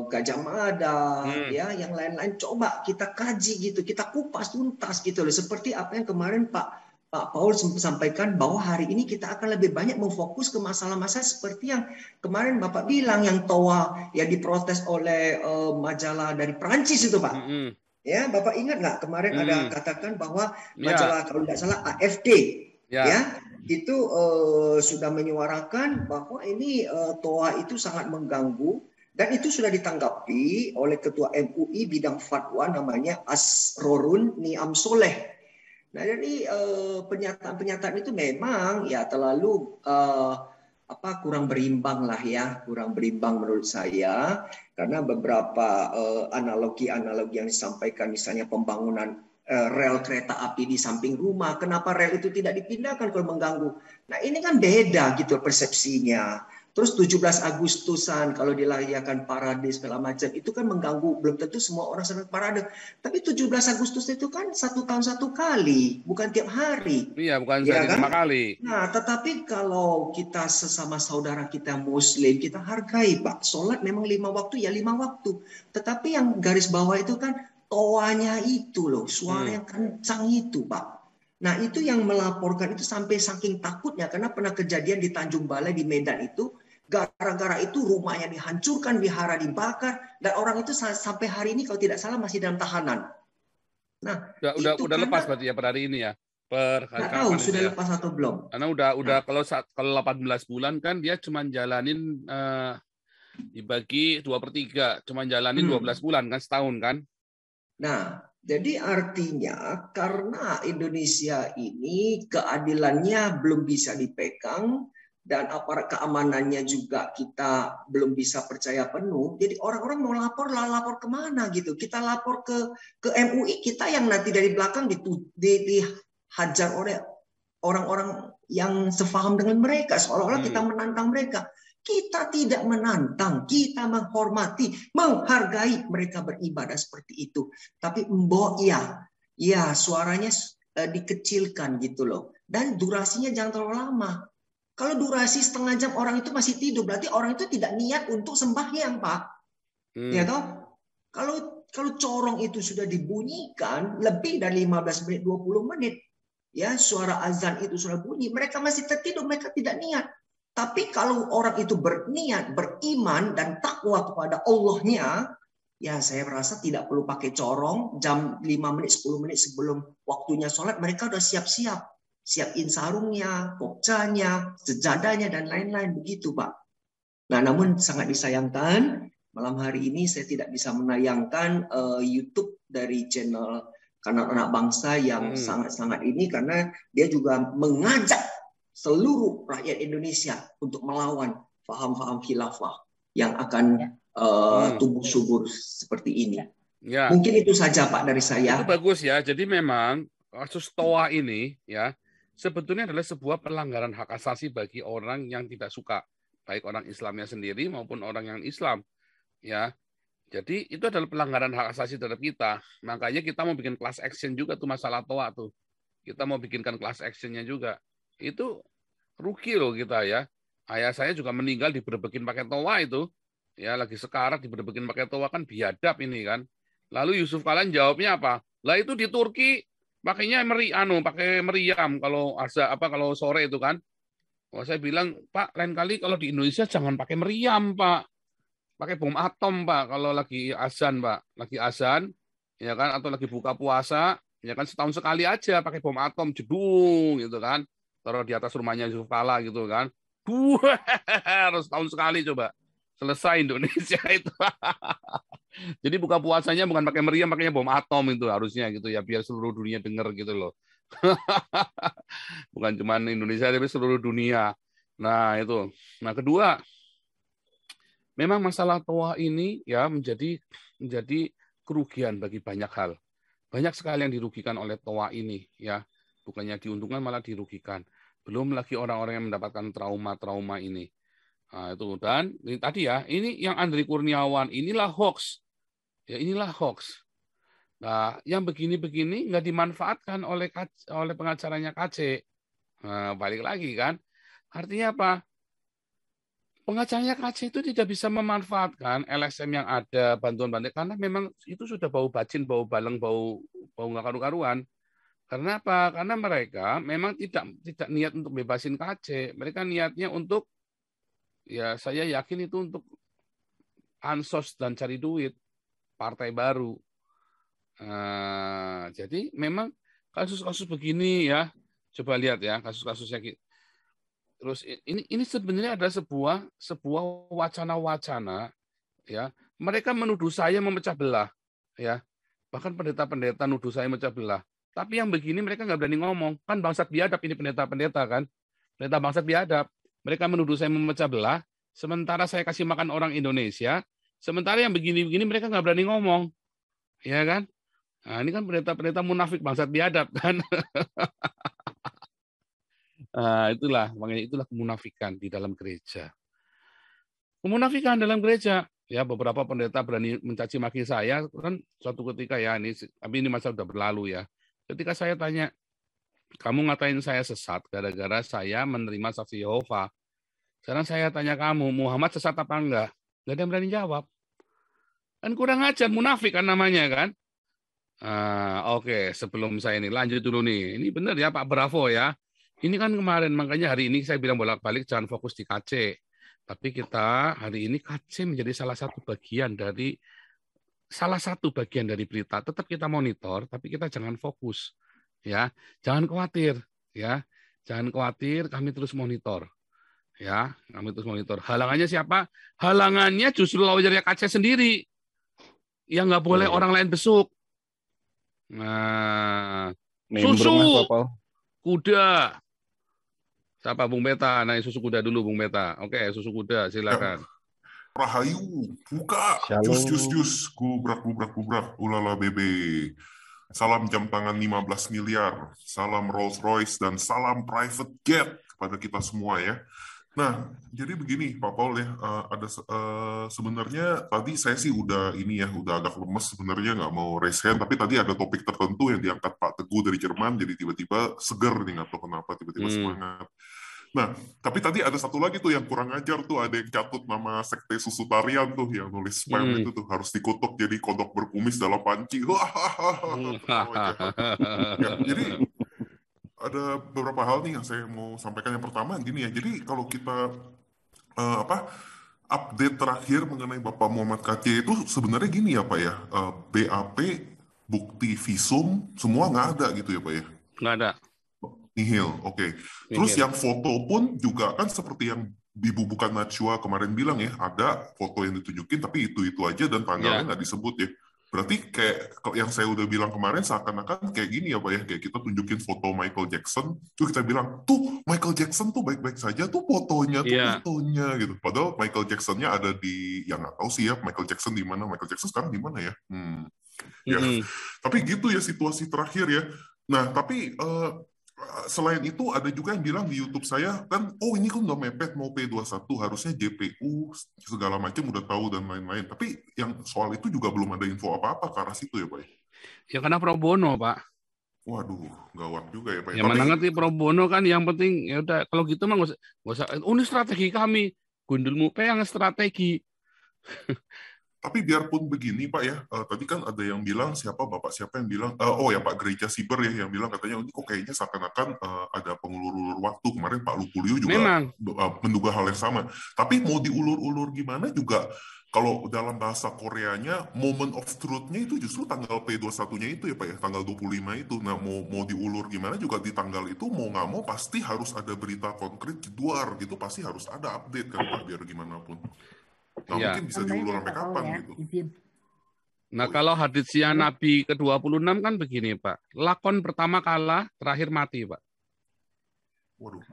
Gajah Mada ya, yang lain-lain coba kita kaji gitu, kita kupas tuntas gitu loh. Seperti apa yang kemarin Pak Paul sampaikan bahwa hari ini kita akan lebih banyak memfokus ke masalah-masalah seperti yang kemarin Bapak bilang yang TOA yang diprotes oleh majalah dari Perancis itu Pak. Ya, Bapak ingat nggak kemarin ada katakan bahwa majalah kalau tidak salah AFD ya itu sudah menyuarakan bahwa ini TOA itu sangat mengganggu dan itu sudah ditanggapi oleh Ketua MUI bidang fatwa namanya Asrorun Niam Soleh. Nah, jadi pernyataan-pernyataan itu memang ya terlalu kurang berimbang lah ya, kurang berimbang menurut saya, karena beberapa analogi-analogi yang disampaikan, misalnya pembangunan rel kereta api di samping rumah, kenapa rel itu tidak dipindahkan kalau mengganggu? Nah, ini kan beda gitu persepsinya. Terus 17 Agustusan kalau dilayakan parade segala macam itu kan mengganggu, belum tentu semua orang senang parade. Tapi 17 Agustus itu kan 1 tahun 1 kali, bukan tiap hari. Iya, bukan ya sehari kan? 5 kali. Nah, tetapi kalau kita sesama saudara kita Muslim, kita hargai, Pak. Sholat memang 5 waktu, ya 5 waktu. Tetapi yang garis bawah itu kan toanya itu loh, suara yang kencang itu, Pak. Nah, itu yang melaporkan itu sampai saking takutnya, karena pernah kejadian di Tanjung Balai di Medan itu, gara-gara itu rumahnya dihancurkan, wihara dibakar, dan orang itu sampai hari ini kalau tidak salah masih dalam tahanan. Nah, udah lepas berarti ya per hari ini ya. Nggak tahu sudah lepas atau belum. Karena udah kalau 18 bulan kan dia cuma jalanin dibagi 2/3, cuma jalanin 12 bulan kan, setahun kan. Nah, jadi artinya karena Indonesia ini keadilannya belum bisa dipegang dan aparat keamanannya juga kita belum bisa percaya penuh. Jadi orang-orang mau lapor kemana gitu? Kita lapor ke MUI kita yang nanti dari belakang dihajar oleh orang-orang yang sefaham dengan mereka, seolah-olah kita menantang mereka. Kita tidak menantang, kita menghormati, menghargai mereka beribadah seperti itu. Tapi ya suaranya dikecilkan gitu loh. Dan durasinya jangan terlalu lama. Kalau durasi setengah jam orang itu masih tidur, berarti orang itu tidak niat untuk sembahyang, Pak. Ya toh? Kalau corong itu sudah dibunyikan lebih dari 15 menit, 20 menit, ya suara azan itu sudah bunyi, mereka masih tertidur, mereka tidak niat. Tapi kalau orang itu berniat, beriman, dan takwa kepada Allahnya, ya saya rasa tidak perlu pakai corong, jam 5 menit, 10 menit sebelum waktunya sholat, mereka sudah siap-siap. Siapin sarungnya, kokcanya, sejadahnya, dan lain-lain. Begitu, Pak. Nah, namun sangat disayangkan, malam hari ini saya tidak bisa menayangkan YouTube dari channel Kanal Anak Bangsa yang sangat-sangat ini, karena dia juga mengajak seluruh rakyat Indonesia untuk melawan faham-faham khilafah yang akan tumbuh subur seperti ini. Ya. Mungkin itu saja, Pak, dari saya. Itu bagus ya. Jadi memang kasus TOA ini ya sebetulnya adalah sebuah pelanggaran hak asasi bagi orang yang tidak suka, baik orang Islamnya sendiri maupun orang yang Islam. Ya. Jadi itu adalah pelanggaran hak asasi terhadap kita. Makanya kita mau bikin class action juga tuh masalah TOA tuh. Kita mau bikinkan class action-nya juga. Itu rugi loh kita ya. Ayah saya juga meninggal diberbekin pakai toa itu. Ya lagi sekarat diberbekin pakai toa, kan biadab ini kan. Lalu Yusuf Kala jawabnya apa? Lah itu di Turki pakainya pakai meriam kalau kalau sore itu kan. Oh, saya bilang, Pak, lain kali kalau di Indonesia jangan pakai meriam, Pak. Pakai bom atom, Pak, kalau lagi azan, Pak. Lagi azan ya kan, atau lagi buka puasa, ya kan setahun sekali aja pakai bom atom jedung gitu kan. Taruh di atas rumahnya Yusuf Kala gitu kan. Harus tahun sekali coba. Selesai Indonesia itu. Jadi buka puasanya bukan pakai meriam, pakainya bom atom itu harusnya gitu ya, biar seluruh dunia dengar gitu loh. Bukan cuma Indonesia tapi seluruh dunia. Nah, itu. Nah, kedua, memang masalah TOA ini ya menjadi kerugian bagi banyak hal. Banyak sekali yang dirugikan oleh TOA ini ya. Bukannya diuntungkan malah dirugikan. Belum lagi orang-orang yang mendapatkan trauma-trauma ini. Nah, itu. Dan ini tadi ya, ini yang Andri Kurniawan, inilah hoax. Ya, inilah hoax. Nah, yang begini-begini nggak dimanfaatkan oleh pengacaranya KC. Nah, balik lagi kan. Artinya apa? Pengacaranya KC itu tidak bisa memanfaatkan LSM yang ada, bantuan-bantuan, karena memang itu sudah bau bacin, bau baleng, bau nggak karu-karuan. Karena apa? Karena mereka memang tidak niat untuk bebasin KC. Mereka niatnya untuk, ya saya yakin itu untuk ansos dan cari duit, partai baru. Jadi memang kasus-kasus begini ya, coba lihat ya kasus-kasusnya. Terus ini sebenarnya ada sebuah wacana-wacana ya. Mereka menuduh saya memecah belah ya. Bahkan pendeta-pendeta nuduh saya memecah belah. Tapi yang begini mereka nggak berani ngomong. Kan bangsat biadab ini pendeta-pendeta kan. Pendeta bangsat biadab. Mereka menuduh saya memecah belah, sementara saya kasih makan orang Indonesia, sementara yang begini-begini mereka nggak berani ngomong. Ya kan? Nah, ini kan pendeta-pendeta munafik bangsat biadab kan. Nah, makanya itulah kemunafikan di dalam gereja. Kemunafikan dalam gereja, ya beberapa pendeta berani mencaci maki saya kan suatu ketika ya tapi ini masa sudah berlalu ya. Ketika saya tanya, kamu ngatain saya sesat gara-gara saya menerima saksi Yehova. Sekarang saya tanya kamu, Muhammad sesat apa enggak? Nggak ada yang berani jawab. Kan kurang ajar, munafik kan namanya kan. Oke, sebelum saya ini lanjut dulu nih. Ini benar ya Pak Bravo ya. Ini kan kemarin, makanya hari ini saya bilang bolak-balik jangan fokus di KC. Tapi kita hari ini KC menjadi salah satu bagian dari berita. Tetap kita monitor, tapi kita jangan fokus. Ya, jangan khawatir. Ya, jangan khawatir, kami terus monitor. Ya, kami terus monitor. Halangannya siapa? Halangannya justru lawyernya KC sendiri. Yang nggak boleh orang lain besuk. Nah, susu kuda. Siapa Bung Beta? Nah, susu kuda dulu Bung Beta. Oke, susu kuda silakan. Rahayu, buka. Jus. Gubrak. Ulala bebe. Salam jam tangan 15 miliar. Salam Rolls Royce dan salam private jet kepada kita semua ya. Nah, jadi begini Pak Paul ya, sebenarnya tadi saya sih udah agak lemes sebenarnya nggak mau raise hand, tapi tadi ada topik tertentu yang diangkat Pak Teguh dari Jerman, jadi tiba-tiba seger nih, nggak tahu kenapa tiba-tiba semangat. Nah, tapi tadi ada satu lagi tuh yang kurang ajar tuh, ada yang catut nama sekte susutarian tuh, yang nulis spam itu tuh, harus dikutuk jadi kodok berkumis dalam panci. Ya, jadi ada beberapa hal nih yang saya mau sampaikan. Yang pertama gini ya, jadi kalau kita update terakhir mengenai Bapak Muhammad KC itu sebenarnya gini ya Pak ya, BAP, bukti visum, semua nggak ada gitu ya Pak ya? Nggak ada. Nihil, oke. Terus yang foto pun juga kan seperti yang Ibu Bukan Najwa kemarin bilang ya, ada foto yang ditunjukin tapi itu aja dan tanggalnya nggak disebut ya. Berarti kayak yang saya udah bilang kemarin seakan-akan kayak gini ya Pak ya, kayak kita tunjukin foto Michael Jackson, tuh kita bilang, tuh Michael Jackson tuh baik-baik saja, tuh fotonya gitu. Padahal Michael Jackson-nya ada di, yang nggak tahu sih ya, Michael Jackson di mana, Michael Jackson sekarang di mana ya? Ya. Tapi gitu ya situasi terakhir ya. Nah, tapi selain itu ada juga yang bilang di YouTube saya kan, ini kan udah mepet mau P21, harusnya JPU segala macam udah tahu dan lain-lain. Tapi yang soal itu juga belum ada info apa-apa ke arah situ ya Pak? Ya karena pro bono Pak. Waduh, gawat juga ya Pak. Ya mana ngerti pro bono kan, yang penting ya udah, kalau gitu mah nggak usah. Ini strategi kami, gundulmu yang strategi. Tapi biarpun begini Pak ya, tadi kan ada yang bilang, siapa yang bilang, Pak Gereja Siber ya, yang bilang katanya ini kok kayaknya seakan-akan ada pengulur-ulur waktu. Kemarin Pak Lupulio juga menduga hal yang sama. Tapi mau diulur-ulur gimana juga, kalau dalam bahasa Koreanya, moment of truth-nya itu justru tanggal P21-nya itu ya Pak ya, tanggal 25 itu. Nah mau diulur gimana juga di tanggal itu, mau nggak mau pasti harus ada berita konkret luar gitu, pasti harus ada update kan Pak, biar gimana pun. Nah, mungkin bisa diulur sampai kapan gitu. Nah, kalau haditsnya Nabi ke-26 kan begini, Pak. Lakon pertama kalah, terakhir mati, Pak. Waduh.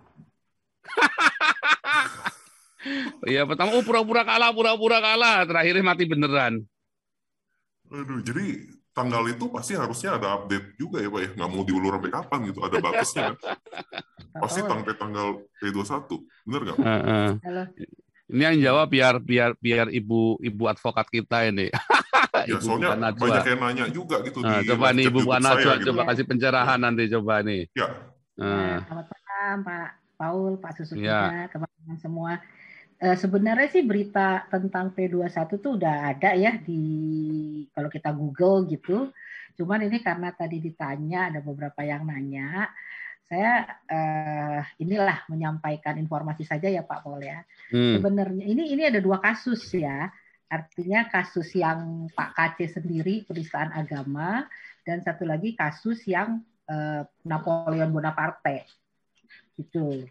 Iya, pertama pura-pura kalah, terakhirnya mati beneran. Aduh, jadi tanggal itu pasti harusnya ada update juga ya, Pak ya. Nggak mau diulur sampai kapan gitu, ada batasnya kan. Pasti sampai tanggal P21, bener nggak? Ini yang jawab biar ibu advokat kita ini. Ya, soalnya banyak yang nanya juga gitu. Coba nih Ibu Bukan Najwa, coba kasih pencerahan nanti coba nih. Ya. Selamat malam Pak Paul, Pak Susu juga, teman-teman semua. Sebenarnya sih berita tentang P21 tuh udah ada ya kalau kita Google gitu. Cuman ini karena tadi ditanya, ada beberapa yang nanya. Saya inilah menyampaikan informasi saja ya Pak Paul ya. Sebenarnya ini ada dua kasus ya. Artinya kasus yang Pak KC sendiri penistaan agama, dan satu lagi kasus yang Napoleon Bonaparte gitu.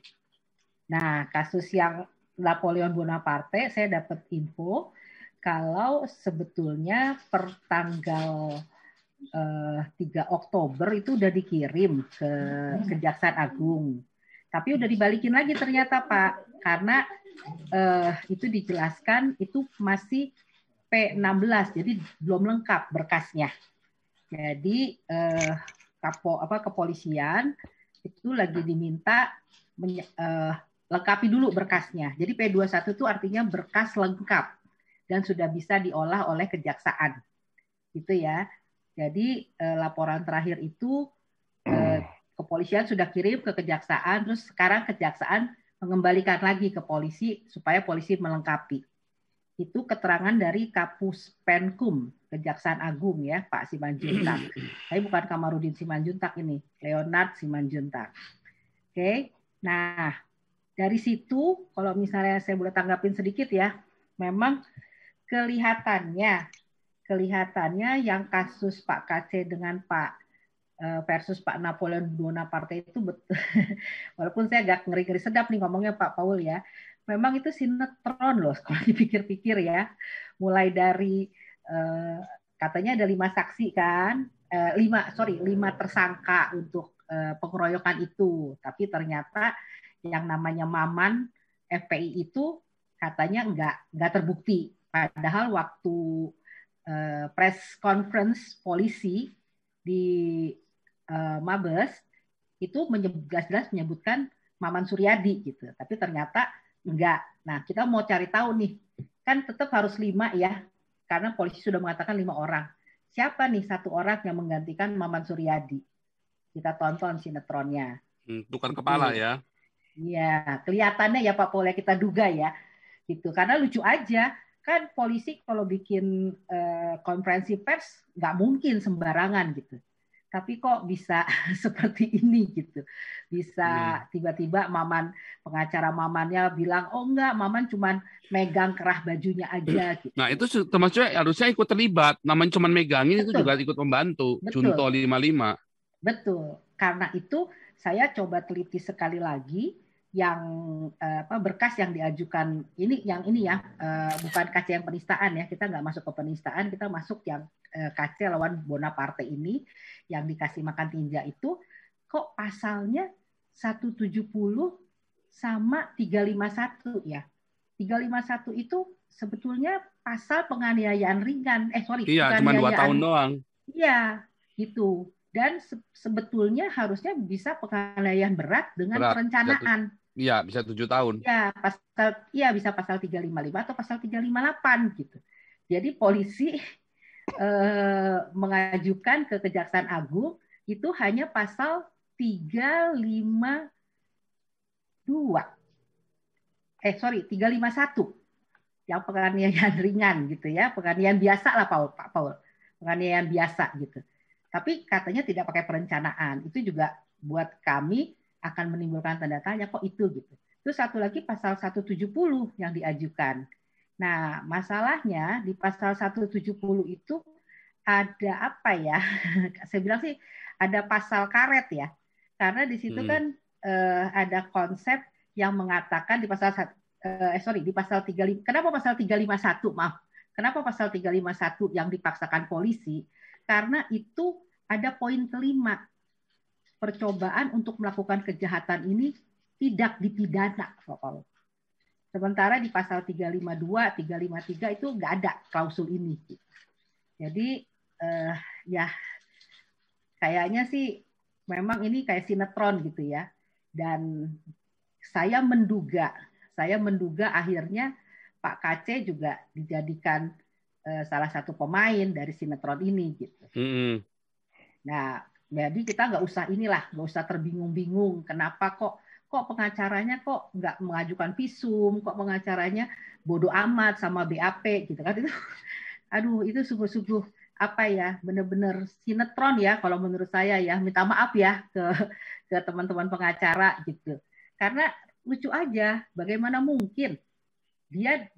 Nah, kasus yang Napoleon Bonaparte saya dapat info kalau sebetulnya per tanggal 3 Oktober itu udah dikirim ke Kejaksaan Agung. Tapi udah dibalikin lagi ternyata Pak, karena itu dijelaskan itu masih P16, jadi belum lengkap berkasnya. Jadi kepolisian itu lagi diminta lengkapi dulu berkasnya. Jadi P21 itu artinya berkas lengkap dan sudah bisa diolah oleh kejaksaan. Gitu ya. Jadi laporan terakhir itu kepolisian sudah kirim ke kejaksaan, terus sekarang kejaksaan mengembalikan lagi ke polisi supaya polisi melengkapi. Itu keterangan dari Kapus Penkum Kejaksaan Agung ya, Pak Simanjuntak. Tapi bukan Kamarudin Simanjuntak ini, Leonard Simanjuntak. Oke. Nah, dari situ kalau misalnya saya boleh tanggapin sedikit ya, memang kelihatannya yang kasus Pak KC dengan Pak versus Pak Napoleon Bonaparte itu betul. Walaupun saya agak ngeri-ngeri sedap nih ngomongnya Pak Paul ya. Memang itu sinetron loh kalau dipikir-pikir ya. Mulai dari katanya ada 5 saksi kan, 5 tersangka untuk pengeroyokan itu. Tapi ternyata yang namanya Maman FPI itu katanya nggak terbukti. Padahal waktu press conference polisi di Mabes itu jelas-jelas menyebutkan Maman Suryadi gitu, tapi ternyata enggak. Nah, kita mau cari tahu nih, kan tetap harus 5 ya, karena polisi sudah mengatakan 5 orang. Siapa nih 1 orang yang menggantikan Maman Suryadi? Kita tonton sinetronnya. Tukar kepala ya? Iya, kelihatannya ya Pak Paul, kita duga ya, gitu. Karena lucu aja. Kan polisi kalau bikin konferensi pers nggak mungkin sembarangan gitu. Tapi kok bisa seperti ini gitu. Bisa tiba-tiba pengacara Mamannya bilang, oh enggak, Maman cuma megang kerah bajunya aja. Gitu. Nah itu termasuk harusnya ikut terlibat. Namanya cuma megangin. Betul. Itu juga ikut membantu. Betul. Junto 55. Betul. Karena itu saya coba teliti sekali lagi yang berkas yang diajukan ini ya bukan KC yang penistaan ya, kita nggak masuk ke penistaan, kita masuk yang KC lawan Bonaparte ini yang dikasih makan tinja itu kok pasalnya 170 sama 351 ya. 351 itu sebetulnya pasal penganiayaan ringan. Iya, cuma 2 tahun doang. Iya, gitu. Dan sebetulnya harusnya bisa penganiayaan berat dengan perencanaan. Iya, bisa 7 tahun. Iya, bisa pasal 355 atau pasal 358 gitu. Jadi polisi mengajukan ke Kejaksaan Agung itu hanya pasal 351 yang penganiayaan ringan gitu ya, penganiayaan biasa lah Pak Paul, penganiayaan biasa gitu. Tapi katanya tidak pakai perencanaan. Itu juga buat kami akan menimbulkan tanda tanya kok itu gitu. Terus satu lagi pasal 170 yang diajukan. Nah, masalahnya di pasal 170 itu ada apa ya? Saya bilang sih ada pasal karet ya. Karena di situ kan ada konsep yang mengatakan di pasal di pasal 35. Kenapa pasal 351? Maaf. Kenapa pasal 351 yang dipaksakan polisi? Karena itu ada poin kelima. Percobaan untuk melakukan kejahatan ini tidak dipidana. Sementara di pasal 352, 353 itu nggak ada klausul ini. Jadi ya kayaknya sih memang ini kayak sinetron gitu ya. Dan saya menduga akhirnya Pak KC juga dijadikan salah satu pemain dari sinetron ini gitu. Nah, jadi kita nggak usah terbingung-bingung kenapa kok pengacaranya kok nggak mengajukan visum, kok pengacaranya bodoh amat sama BAP gitu kan. Itu itu sungguh-sungguh apa ya, benar-benar sinetron ya kalau menurut saya ya. Minta maaf ya ke teman-teman pengacara gitu. Karena lucu aja, bagaimana mungkin dia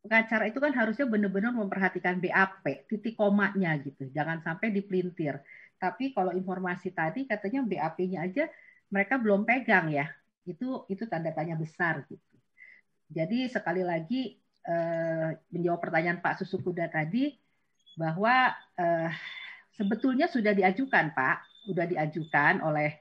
pengacara itu kan harusnya benar-benar memperhatikan BAP, titik komanya gitu. Jangan sampai dipelintir. Tapi kalau informasi tadi katanya BAP-nya aja mereka belum pegang ya. Itu tanda tanya besar gitu. Jadi sekali lagi menjawab pertanyaan Pak Susukuda tadi bahwa sebetulnya sudah diajukan, Pak. Sudah diajukan oleh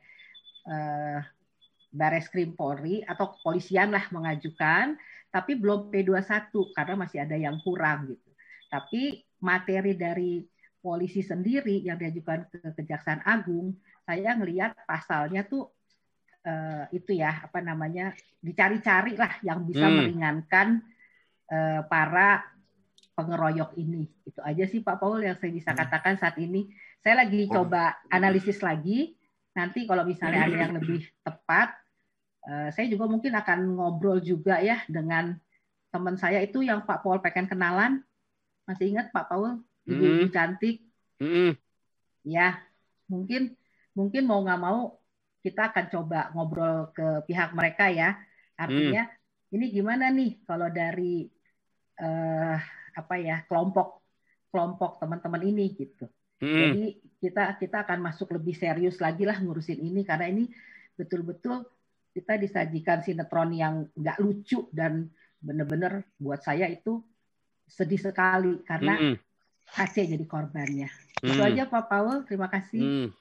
Bareskrim Polri atau kepolisian lah mengajukan, tapi belum P21 karena masih ada yang kurang gitu. Tapi materi dari polisi sendiri yang diajukan ke Kejaksaan Agung, saya ngelihat pasalnya tuh itu ya apa namanya dicari-cari lah yang bisa meringankan para pengeroyok ini. Itu aja sih Pak Paul yang saya bisa katakan saat ini. Saya lagi coba analisis lagi. Nanti kalau misalnya ada yang lebih tepat, saya juga mungkin akan ngobrol juga ya dengan teman saya itu yang Pak Paul pengen kenalan. Masih ingat Pak Paul? Ibu cantik. Ya, mungkin mau nggak mau kita akan coba ngobrol ke pihak mereka ya. Artinya ini gimana nih kalau dari kelompok teman-teman ini gitu. Jadi kita akan masuk lebih serius lagi lah ngurusin ini karena ini betul-betul kita disajikan sinetron yang nggak lucu dan benar-benar buat saya itu sedih sekali karena Aceh jadi korbannya. Itu aja Pak Paul, terima kasih.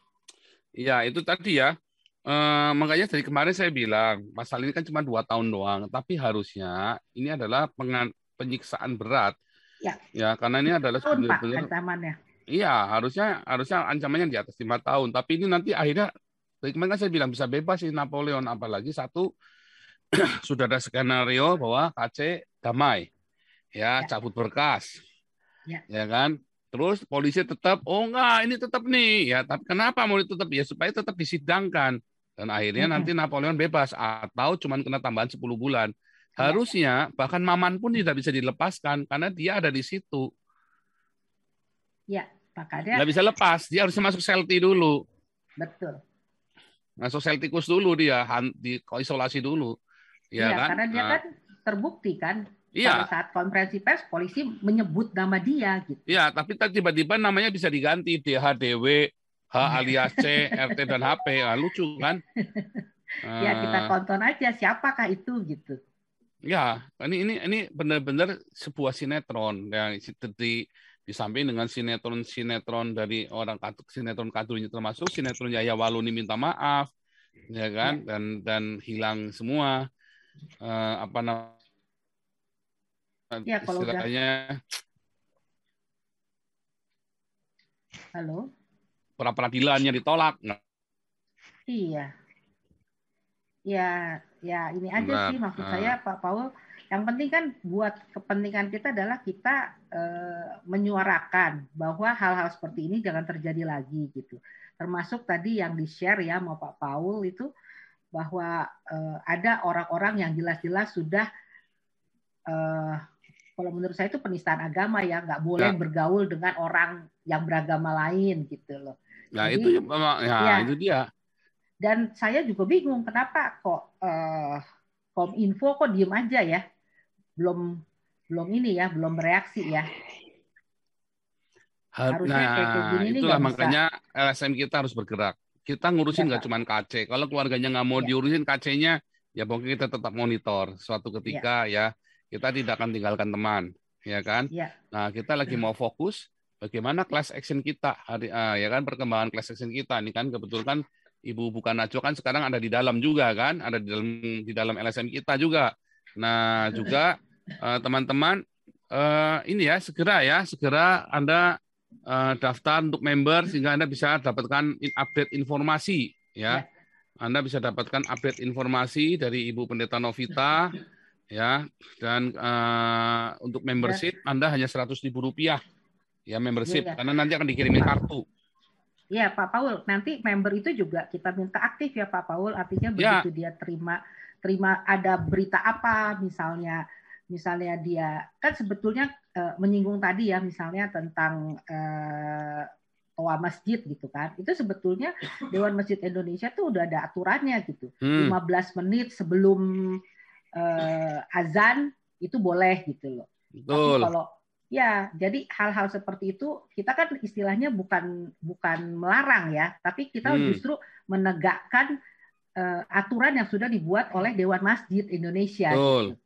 Iya, itu tadi ya. Makanya dari kemarin saya bilang pasal ini kan cuma 2 tahun doang, tapi harusnya ini adalah penyiksaan berat. Ya, karena ini adalah benar-benar ancamannya. Iya, harusnya ancamannya di atas 5 tahun. Tapi ini nanti akhirnya, kemarin kan saya bilang bisa bebas si Napoleon. Apalagi satu, sudah ada skenario bahwa KC damai. Ya, cabut berkas. Ya kan? Terus polisi tetap, oh enggak, ini tetap nih. Ya, tapi kenapa mau tetap? Ya, supaya tetap disidangkan. Dan akhirnya nanti Napoleon bebas. Atau cuma kena tambahan 10 bulan. Harusnya, bahkan Maman pun tidak bisa dilepaskan. Karena dia ada di situ. Ya, makanya nggak bisa lepas, dia harusnya masuk selti dulu. Betul. Masuk seltikus dulu dia, isolasi dulu. Ya, kan? Karena dia kan terbukti kan. Pada saat konferensi pers, polisi menyebut nama dia gitu. Iya, tapi tiba-tiba namanya bisa diganti DHDW, H alias C, RT dan HP. Lucu kan? Ya kita tonton aja siapakah itu gitu. Ya, ini benar-benar sebuah sinetron yang di samping dengan sinetron dari orang sinetron kadunya termasuk sinetron Yaya Waluni minta maaf, ya kan, dan hilang semua istilahnya halo pra peradilannya ditolak. Iya, ya ini aja sih maksud saya Pak Paul. Yang penting kan buat kepentingan kita adalah kita menyuarakan bahwa hal-hal seperti ini jangan terjadi lagi gitu. Termasuk tadi yang di-share ya sama Pak Paul itu bahwa ada orang-orang yang jelas-jelas sudah kalau menurut saya itu penistaan agama ya, nggak boleh bergaul dengan orang yang beragama lain gitu loh. Nah, jadi, itu dia. Dan saya juga bingung kenapa kok Kominfo kok diem aja ya. Belum bereaksi ya. Harusnya itulah makanya LSM kita harus bergerak. Kita ngurusin nggak cuma KC. Kalau keluarganya nggak mau diurusin KC-nya, ya pokoknya kita tetap monitor. Suatu ketika ya kita tidak akan tinggalkan teman, ya kan? Nah kita lagi mau fokus bagaimana class action kita, ya kan perkembangan class action kita. Ini kan kebetulan Ibu Bukan Najwa kan sekarang ada di dalam juga kan, ada di dalam LSM kita juga. Nah juga teman-teman ini ya segera Anda daftar untuk member sehingga Anda bisa dapatkan update informasi ya. Anda bisa dapatkan update informasi dari Ibu Pendeta Novita ya, dan untuk membership Anda hanya Rp100.000 ya membership karena nanti akan dikirimin kartu. Iya Pak Paul, nanti member itu juga kita minta aktif ya Pak Paul, artinya begitu dia terima ada berita apa misalnya dia kan sebetulnya menyinggung tadi ya misalnya tentang toa masjid gitu kan, itu sebetulnya Dewan Masjid Indonesia tuh udah ada aturannya gitu, 15 menit sebelum azan itu boleh gitu loh. Betul. Tapi kalau ya jadi hal-hal seperti itu kita kan istilahnya bukan melarang ya, tapi kita justru menegakkan aturan yang sudah dibuat oleh Dewan Masjid Indonesia. Betul. Gitu.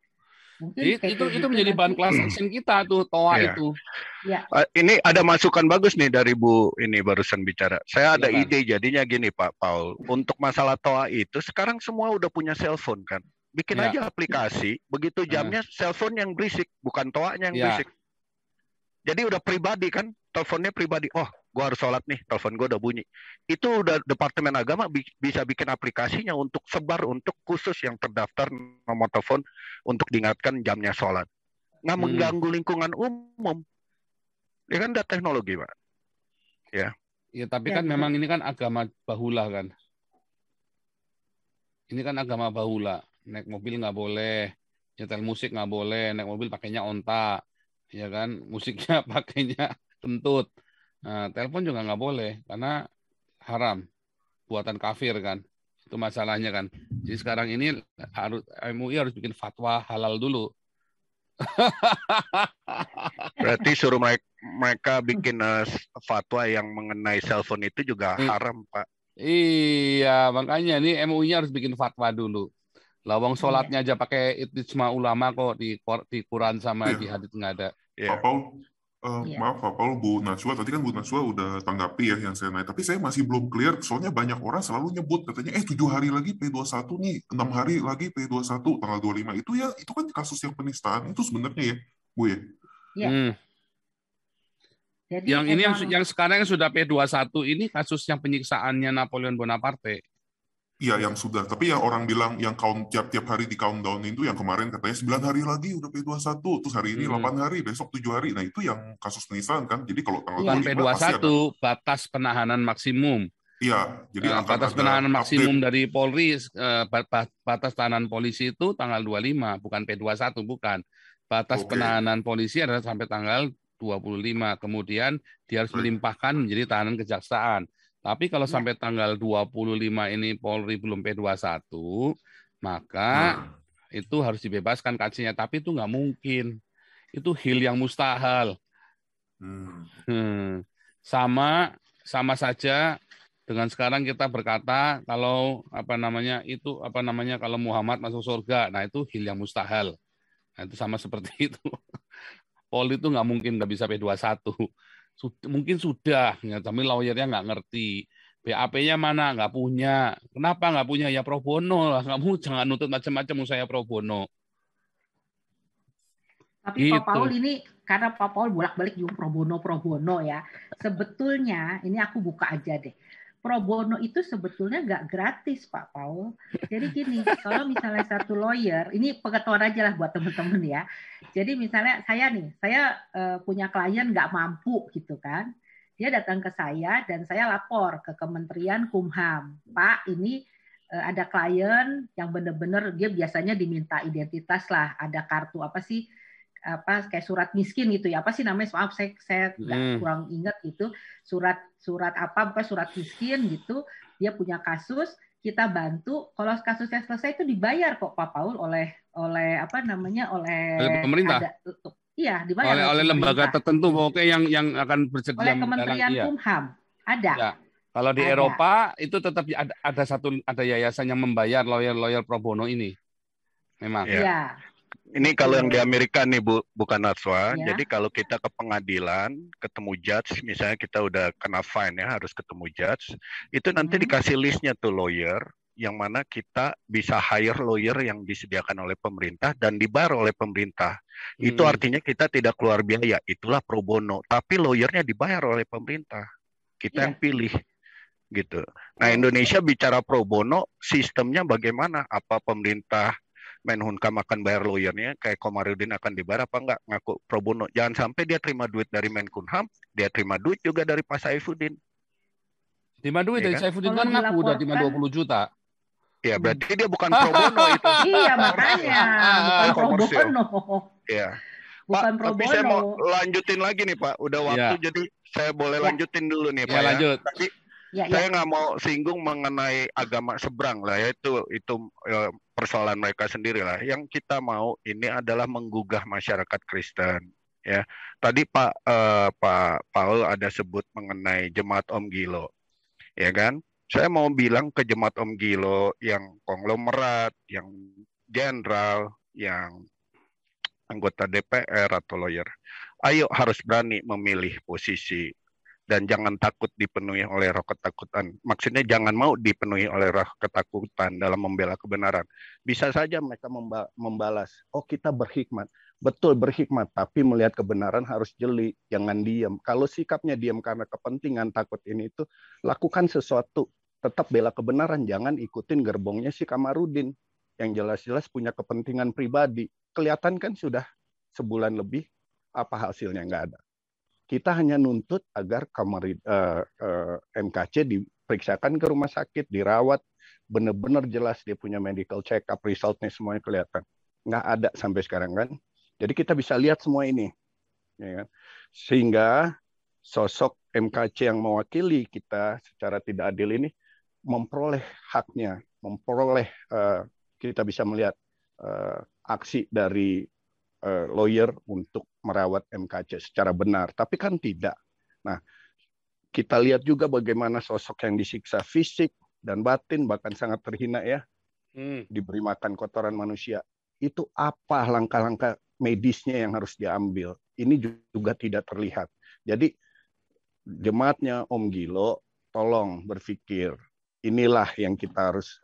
Mungkin itu menjadi bahan class action kita tuh TOA itu. Ya. Ini ada masukan bagus nih dari Bu ini barusan bicara. Saya ada ide jadinya gini Pak Paul. Untuk masalah TOA itu sekarang semua udah punya cellphone kan. Bikin aja aplikasi, begitu jamnya cellphone yang berisik, bukan TOA-nya yang berisik. Jadi udah pribadi kan, teleponnya pribadi. Oh, gue harus sholat nih, telepon gue udah bunyi. Itu udah Departemen Agama bisa bikin aplikasinya untuk sebar untuk khusus yang terdaftar nomor telepon untuk diingatkan jamnya sholat. Nggak mengganggu lingkungan umum. Ya kan ada teknologi, Pak. Ya. Ya, tapi kan memang ini kan agama bahula kan. Ini kan agama bahula. Naik mobil nggak boleh, nyetel musik nggak boleh, naik mobil pakainya onta. Ya kan, musiknya pakainya kentut. Nah, telepon juga nggak boleh karena haram, buatan kafir kan. Itu masalahnya kan. Jadi sekarang ini MUI harus bikin fatwa halal dulu. Berarti suruh mereka bikin fatwa yang mengenai cellphone itu juga haram, Pak. Iya, makanya ini MUI-nya harus bikin fatwa dulu. Lawang sholatnya aja pakai ijma ulama kok di Quran sama di hadits nggak ada. Pak Paul, maaf Pak Paul, Bu Najwa, tadi kan Bu Najwa udah tanggapi ya yang saya naik, tapi saya masih belum clear, soalnya banyak orang selalu nyebut, katanya 7 hari lagi P21 nih, 6 hari lagi P21, tanggal 25, itu kan kasus yang penistaan, itu sebenarnya ya, Bu ya? Iya. Jadi yang ini yang sekarang yang sudah P21 ini kasus yang penyiksaannya Napoleon Bonaparte. Iya, yang sudah. Tapi yang orang bilang yang tiap hari di countdown itu yang kemarin katanya 9 hari lagi udah P21, terus hari ini 8 hari, besok 7 hari. Nah, itu yang kasus penistaan kan. Jadi kalau tanggal bukan P21, batas penahanan maksimum. Iya, jadi batas penahanan maksimum dari Polri, batas tahanan polisi itu tanggal 25, bukan P21, bukan. Batas penahanan polisi adalah sampai tanggal 25. Kemudian dia harus melimpahkan menjadi tahanan kejaksaan. Tapi kalau sampai tanggal 25 ini Polri belum P21, maka itu harus dibebaskan kajiannya. Tapi itu nggak mungkin. Itu hil yang mustahil. Sama saja dengan sekarang kita berkata kalau kalau Muhammad masuk surga, nah itu hil yang mustahil. Nah, itu sama seperti itu. Polri itu nggak mungkin nggak bisa P21. Mungkin sudah, ya, tapi lawyernya nggak ngerti. BAP-nya mana? Nggak punya. Kenapa nggak punya? Ya pro bono lah. Kamu jangan nuntut macam-macam saya pro bono. Tapi gitu. Pak Paul ini, karena Pak Paul bolak-balik juga pro bono ya. Sebetulnya, ini aku buka aja deh. Pro bono itu sebetulnya nggak gratis, Pak Paul. Jadi gini, kalau misalnya satu lawyer, ini pengetahuan aja lah buat teman-teman ya. Jadi misalnya saya punya klien nggak mampu gitu kan. Dia datang ke saya dan saya lapor ke Kementerian Kumham. Pak, ini ada klien yang benar-benar dia biasanya diminta identitas lah. Ada kartu kayak surat miskin gitu ya, apa sih namanya, maaf saya kurang ingat gitu, surat miskin gitu, dia punya kasus, kita bantu, kalau kasusnya selesai itu dibayar kok Pak Paul oleh pemerintah. Dibayar oleh lembaga tertentu, oke, yang akan bersedia oleh Kementerian Kumham ada. Ya. Kalau di Eropa itu tetap ada yayasan yang membayar lawyer pro bono ini, memang. Iya. Ini kalau yang di Amerika nih bukan Najwa. Ya. Jadi kalau kita ke pengadilan, ketemu judge, misalnya kita udah kena fine ya, harus ketemu judge, itu nanti dikasih listnya tuh lawyer, yang mana kita bisa hire lawyer yang disediakan oleh pemerintah dan dibayar oleh pemerintah. Itu artinya kita tidak keluar biaya, itulah pro bono. Tapi lawyernya dibayar oleh pemerintah, kita yang pilih. Gitu. Nah, Indonesia bicara pro bono, sistemnya bagaimana? Apa pemerintah Menhunkam akan bayar lawyernya, kayak Komarudin akan dibayar apa enggak, ngaku pro bono. Jangan sampai dia terima duit dari Menkumham, dia terima duit juga dari Pak Saifuddin. Terima duit dari Saifuddin kan ngaku udah terima 20 juta. Ya, berarti dia bukan pro bono itu. Iya, makanya bukan pro bono. Iya. Bukan Pak, pro tapi bono. saya mau lanjutin lagi nih Pak, udah waktu jadi saya boleh lanjutin dulu nih Pak. Lanjut. Tapi saya nggak mau singgung mengenai agama seberang lah ya, itu persoalan mereka sendiri lah. Yang kita mau ini adalah menggugah masyarakat Kristen ya. Tadi Pak Paul ada sebut mengenai Jemaat Om Gilo, ya kan? Saya mau bilang ke Jemaat Om Gilo yang konglomerat, yang jenderal, yang anggota DPR atau lawyer, ayo harus berani memilih posisi dan jangan takut dipenuhi oleh roh ketakutan. Maksudnya jangan mau dipenuhi oleh roh ketakutan dalam membela kebenaran. Bisa saja mereka membalas, oh kita berhikmat. Betul berhikmat, tapi melihat kebenaran harus jeli, jangan diam. Kalau sikapnya diam karena kepentingan takut ini itu, lakukan sesuatu. Tetap bela kebenaran, jangan ikutin gerbongnya si Kamarudin yang jelas-jelas punya kepentingan pribadi. Kelihatan kan sudah sebulan lebih, apa hasilnya nggak ada. Kita hanya nuntut agar MKC diperiksakan ke rumah sakit, dirawat, benar-benar jelas dia punya medical check-up, resultnya semuanya kelihatan. Nggak ada sampai sekarang kan. Jadi kita bisa lihat semua ini. Ya kan? Sehingga sosok MKC yang mewakili kita secara tidak adil ini memperoleh haknya, memperoleh kita bisa melihat aksi dari lawyer untuk merawat MKC secara benar, tapi kan tidak. Nah, kita lihat juga bagaimana sosok yang disiksa fisik dan batin, bahkan sangat terhina ya, diberi makan kotoran manusia. Itu apa langkah-langkah medisnya yang harus diambil? Ini juga tidak terlihat. Jadi jemaatnya Om Gilo, tolong berpikir. Inilah yang kita harus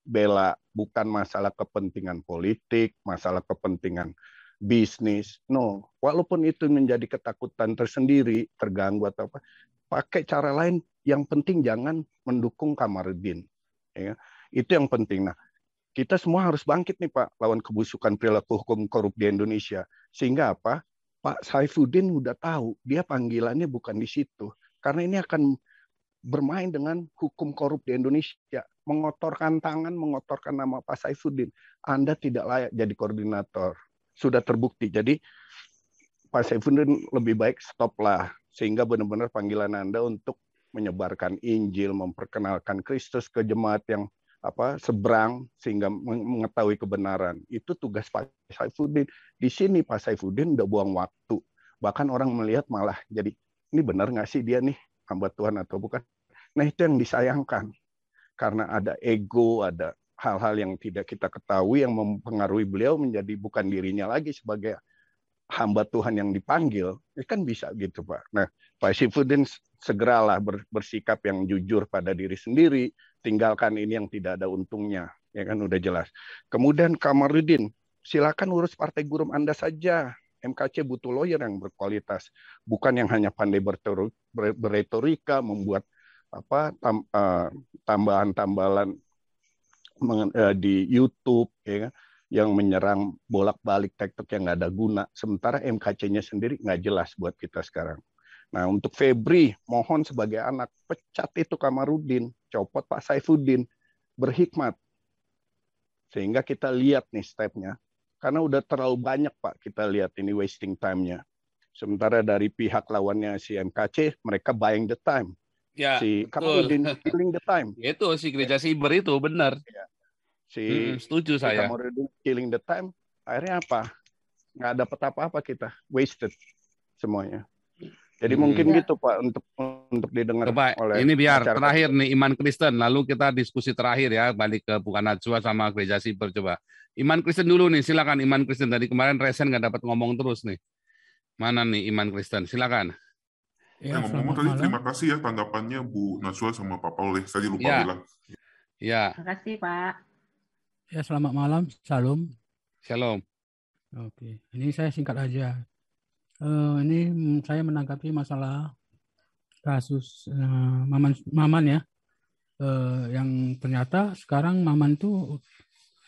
bela, bukan masalah kepentingan politik, masalah kepentingan bisnis. No, walaupun itu menjadi ketakutan tersendiri, terganggu atau apa, pakai cara lain. Yang penting jangan mendukung Kamarudin. Ya, itu yang penting. Nah, kita semua harus bangkit nih Pak, lawan kebusukan perilaku hukum korup di Indonesia. Sehingga apa? Pak Saifuddin udah tahu, dia panggilannya bukan di situ. Karena ini akan bermain dengan hukum korup di Indonesia. Mengotorkan tangan, mengotorkan nama Pak Saifuddin. Anda tidak layak jadi koordinator. Sudah terbukti. Jadi Pak Saifuddin lebih baik stoplah, sehingga benar-benar panggilan Anda untuk menyebarkan Injil, memperkenalkan Kristus ke jemaat yang seberang, sehingga mengetahui kebenaran. Itu tugas Pak Saifuddin. Di sini Pak Saifuddin udah buang waktu. Bahkan orang melihat malah jadi, ini benar nggak sih dia nih hamba Tuhan atau bukan? Nah itu yang disayangkan. Karena ada ego, ada hal-hal yang tidak kita ketahui yang mempengaruhi beliau menjadi bukan dirinya lagi sebagai hamba Tuhan yang dipanggil. Ini kan bisa gitu Pak. Nah Pak Saifuddin segeralah bersikap yang jujur pada diri sendiri, tinggalkan ini yang tidak ada untungnya. Ya kan udah jelas. Kemudian Kamarudin, silakan urus partai gurum Anda saja. MKC butuh lawyer yang berkualitas, bukan yang hanya pandai berretorika, membuat tambahan-tambahan di YouTube, ya kan, yang menyerang bolak-balik TikTok yang nggak ada guna. Sementara MKC-nya sendiri nggak jelas buat kita sekarang. Nah, untuk Febri, mohon sebagai anak, pecat itu Kamarudin, copot Pak Saifuddin, berhikmat. Sehingga kita lihat nih stepnya. Karena udah terlalu banyak Pak kita lihat ini wasting time-nya. Sementara dari pihak lawannya si MKC, mereka buying the time. Ya, si Kamarudin killing the time. Itu si gereja siber itu benar. Ya. Setuju saya. Kamarudin killing the time. Akhirnya apa? Nggak dapat apa-apa kita. Wasted semuanya. Jadi mungkin gitu Pak untuk didengar oleh. Ini biar terakhir nih Iman Kristen, lalu kita diskusi terakhir ya, balik ke Bukan Najwa sama gereja siber coba. Iman Kristen dulu nih, silakan Iman Kristen. Tadi kemarin Resen nggak dapat ngomong terus nih. Mana nih Iman Kristen? Silakan. Ya, ngomong-ngomong tadi terima kasih ya tanggapannya Bu Najwa sama Pak Paul. Saya lupa bilang. Ya. Terima kasih Pak. Ya, selamat malam. Shalom. Shalom. Oke, ini saya singkat aja. Ini saya menanggapi masalah kasus Maman ya, yang ternyata sekarang Maman tuh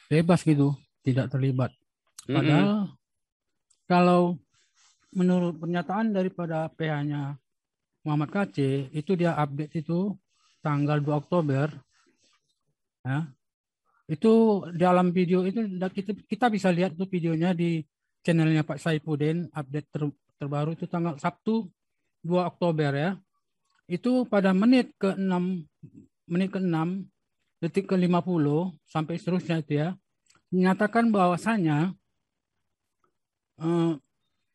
bebas gitu, tidak terlibat. Padahal kalau menurut pernyataan daripada PH-nya Muhammad KC, itu dia update itu tanggal 2 Oktober, ya, itu dalam video itu kita bisa lihat tuh videonya di channelnya Pak Saifuddin, update terbaru itu tanggal Sabtu 2 Oktober ya. Itu pada menit ke-6, detik ke-50 sampai seterusnya itu ya, menyatakan bahwasanya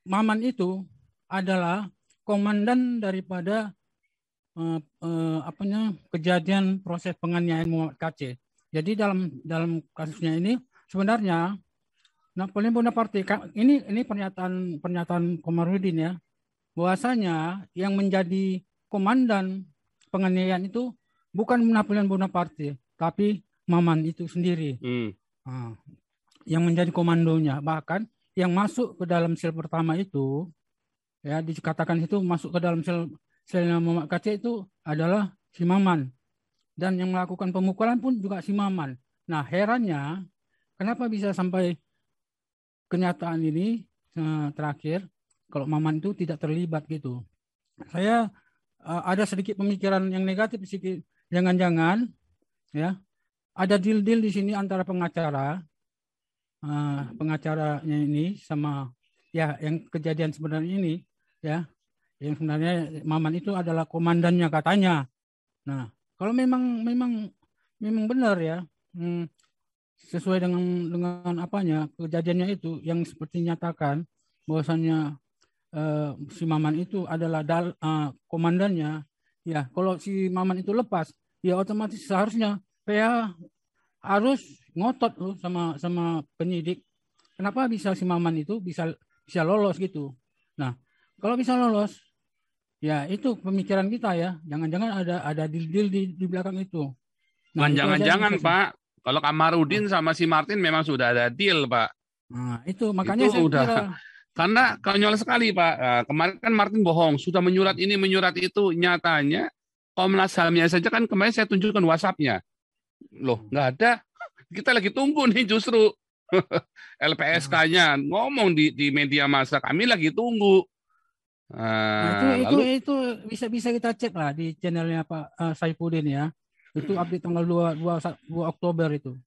Maman itu adalah komandan daripada kejadian proses penganiayaan Muhammad KC. Jadi dalam kasusnya ini sebenarnya Napoleon Bonaparte, ini pernyataan Komarudin ya, bahwasanya yang menjadi komandan penganiayaan itu bukan Napoleon Bonaparte, tapi Maman itu sendiri. Nah, yang menjadi komandonya. Bahkan yang masuk ke dalam sel pertama itu, ya dikatakan itu masuk ke dalam selnya Muhammad Kacik itu adalah si Maman. Dan yang melakukan pemukulan pun juga si Maman. Nah, herannya kenapa bisa sampai kenyataan ini terakhir kalau Maman itu tidak terlibat gitu. Saya ada sedikit pemikiran yang negatif sedikit. Jangan-jangan ya ada deal-deal di sini antara pengacaranya ini sama ya yang kejadian sebenarnya ini ya, yang sebenarnya Maman itu adalah komandannya katanya. Nah, kalau memang benar ya, sesuai dengan apanya kejadiannya itu yang seperti nyatakan bahwasannya si Maman itu adalah komandannya. Ya, kalau si Maman itu lepas, ya otomatis seharusnya PA harus ngotot loh sama penyidik. Kenapa bisa si Maman itu bisa lolos gitu? Nah, kalau bisa lolos, ya itu pemikiran kita ya. Jangan-jangan ada deal di belakang itu. Nah, jangan-jangan Pak, kalau Kamarudin sama si Martin memang sudah ada deal Pak. Nah, itu makanya itu saya udah kira. Karena konyol sekali Pak. Kemarin kan Martin bohong, sudah menyurat ini menyurat itu, nyatanya Komnas HAM-nya saja kan kemarin saya tunjukkan WhatsApp-nya. Loh, nggak ada. Kita lagi tunggu nih justru LPSK-nya ngomong di media massa, kami lagi tunggu. Itu bisa kita cek lah di channelnya Pak Saifuddin ya. Itu update tanggal 2 Oktober itu.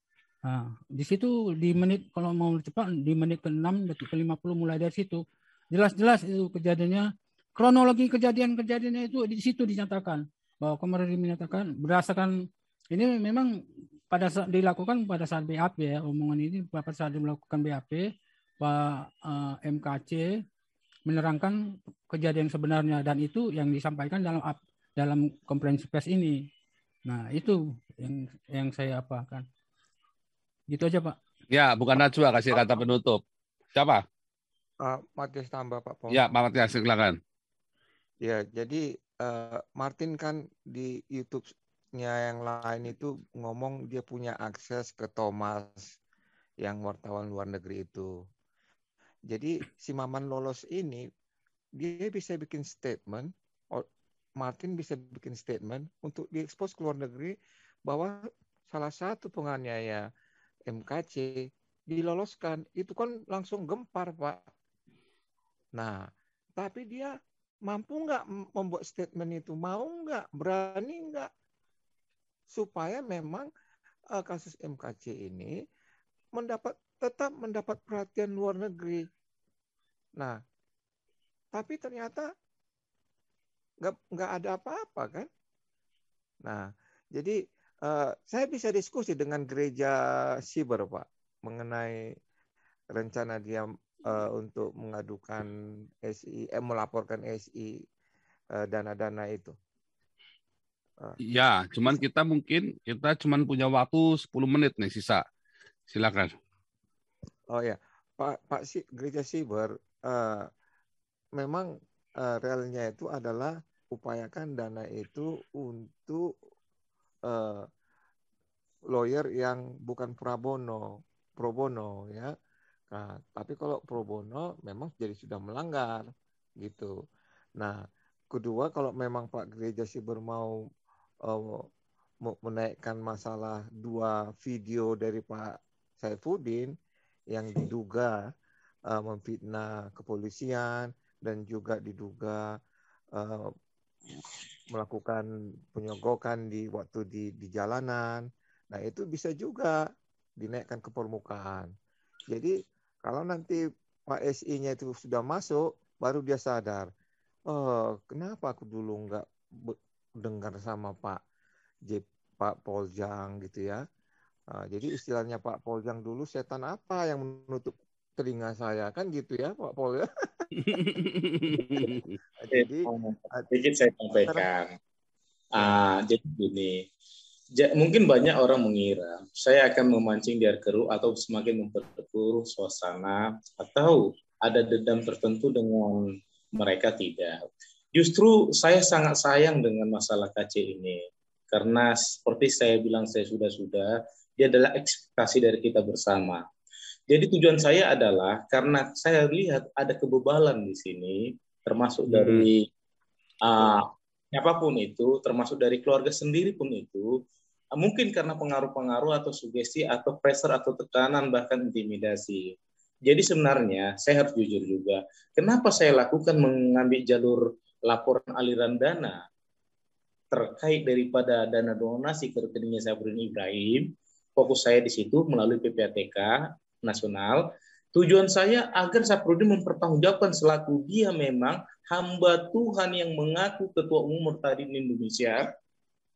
Nah, di situ di menit kalau mau cepat di menit ke-6 detik ke-50 mulai dari situ jelas-jelas itu kejadiannya, kronologi kejadiannya itu di situ dinyatakan bahwa kemarin menyatakan berdasarkan ini memang dilakukan pada saat BAP ya, omongan ini pada saat melakukan BAP Pak MKC menerangkan kejadian sebenarnya dan itu yang disampaikan dalam konferensi pers ini. Nah, itu yang saya apakan. Gitu aja, Pak. Ya, bukan Najwa kasih kata penutup. Siapa? Matias tambah, Pak Paul. Ya, Pak Matias, silakan. Ya, jadi Martin kan di YouTube-nya yang lain itu ngomong dia punya akses ke Thomas yang wartawan luar negeri itu. Jadi si Maman lolos ini dia bisa bikin statement, Martin bisa bikin statement untuk diekspos ke luar negeri bahwa salah satu penganiaya MKC diloloskan. Itu kan langsung gempar, Pak. Nah, tapi dia mampu nggak membuat statement itu? Mau nggak? Berani nggak? Supaya memang kasus MKC ini tetap mendapat perhatian luar negeri. Nah, tapi ternyata nggak ada apa-apa kan? Nah, jadi saya bisa diskusi dengan gereja Siber, Pak, mengenai rencana dia untuk mengadukan SI, melaporkan SI dana-dana itu. Ya, cuman kita punya waktu 10 menit nih sisa. Silakan. Oh ya, Pak gereja Siber memang realnya itu adalah upayakan dana itu untuk lawyer yang bukan pro bono ya. Nah, tapi kalau pro bono memang jadi sudah melanggar gitu. Nah, kedua kalau memang Pak gereja Siber mau menaikkan masalah 2 video dari Pak Saifuddin yang diduga memfitnah kepolisian dan juga diduga melakukan penyogokan waktu di jalanan. Nah, itu bisa juga dinaikkan ke permukaan. Jadi, kalau nanti Pak SI-nya itu sudah masuk, baru dia sadar, oh, kenapa aku dulu nggak dengar sama Pak Poljang gitu ya. Jadi istilahnya Pak Poljang dulu, setan apa yang menutup telinga saya, kan gitu ya Pak Pol ya. Jadi sedikit saya sampaikan. Jadi gini, Mungkin banyak orang mengira saya akan memancing di air keruh atau semakin memperkeruh suasana atau ada dendam tertentu dengan mereka, tidak. Justru saya sangat sayang dengan masalah KC ini karena seperti saya bilang saya sudah dia adalah ekspektasi dari kita bersama. Jadi tujuan saya adalah karena saya lihat ada kebebalan di sini termasuk dari siapapun itu, termasuk dari keluarga sendiri pun itu, mungkin karena pengaruh-pengaruh atau sugesti atau pressure atau tekanan bahkan intimidasi. Jadi sebenarnya saya harus jujur juga, kenapa saya lakukan mengambil jalur laporan aliran dana terkait daripada dana donasi ke rekeningnya Syafruddin Ibrahim, fokus saya di situ melalui PPATK nasional. Tujuan saya agar Syafruddin mempertanggungjawabkan selaku dia memang hamba Tuhan yang mengaku ketua umum Murtadin Indonesia,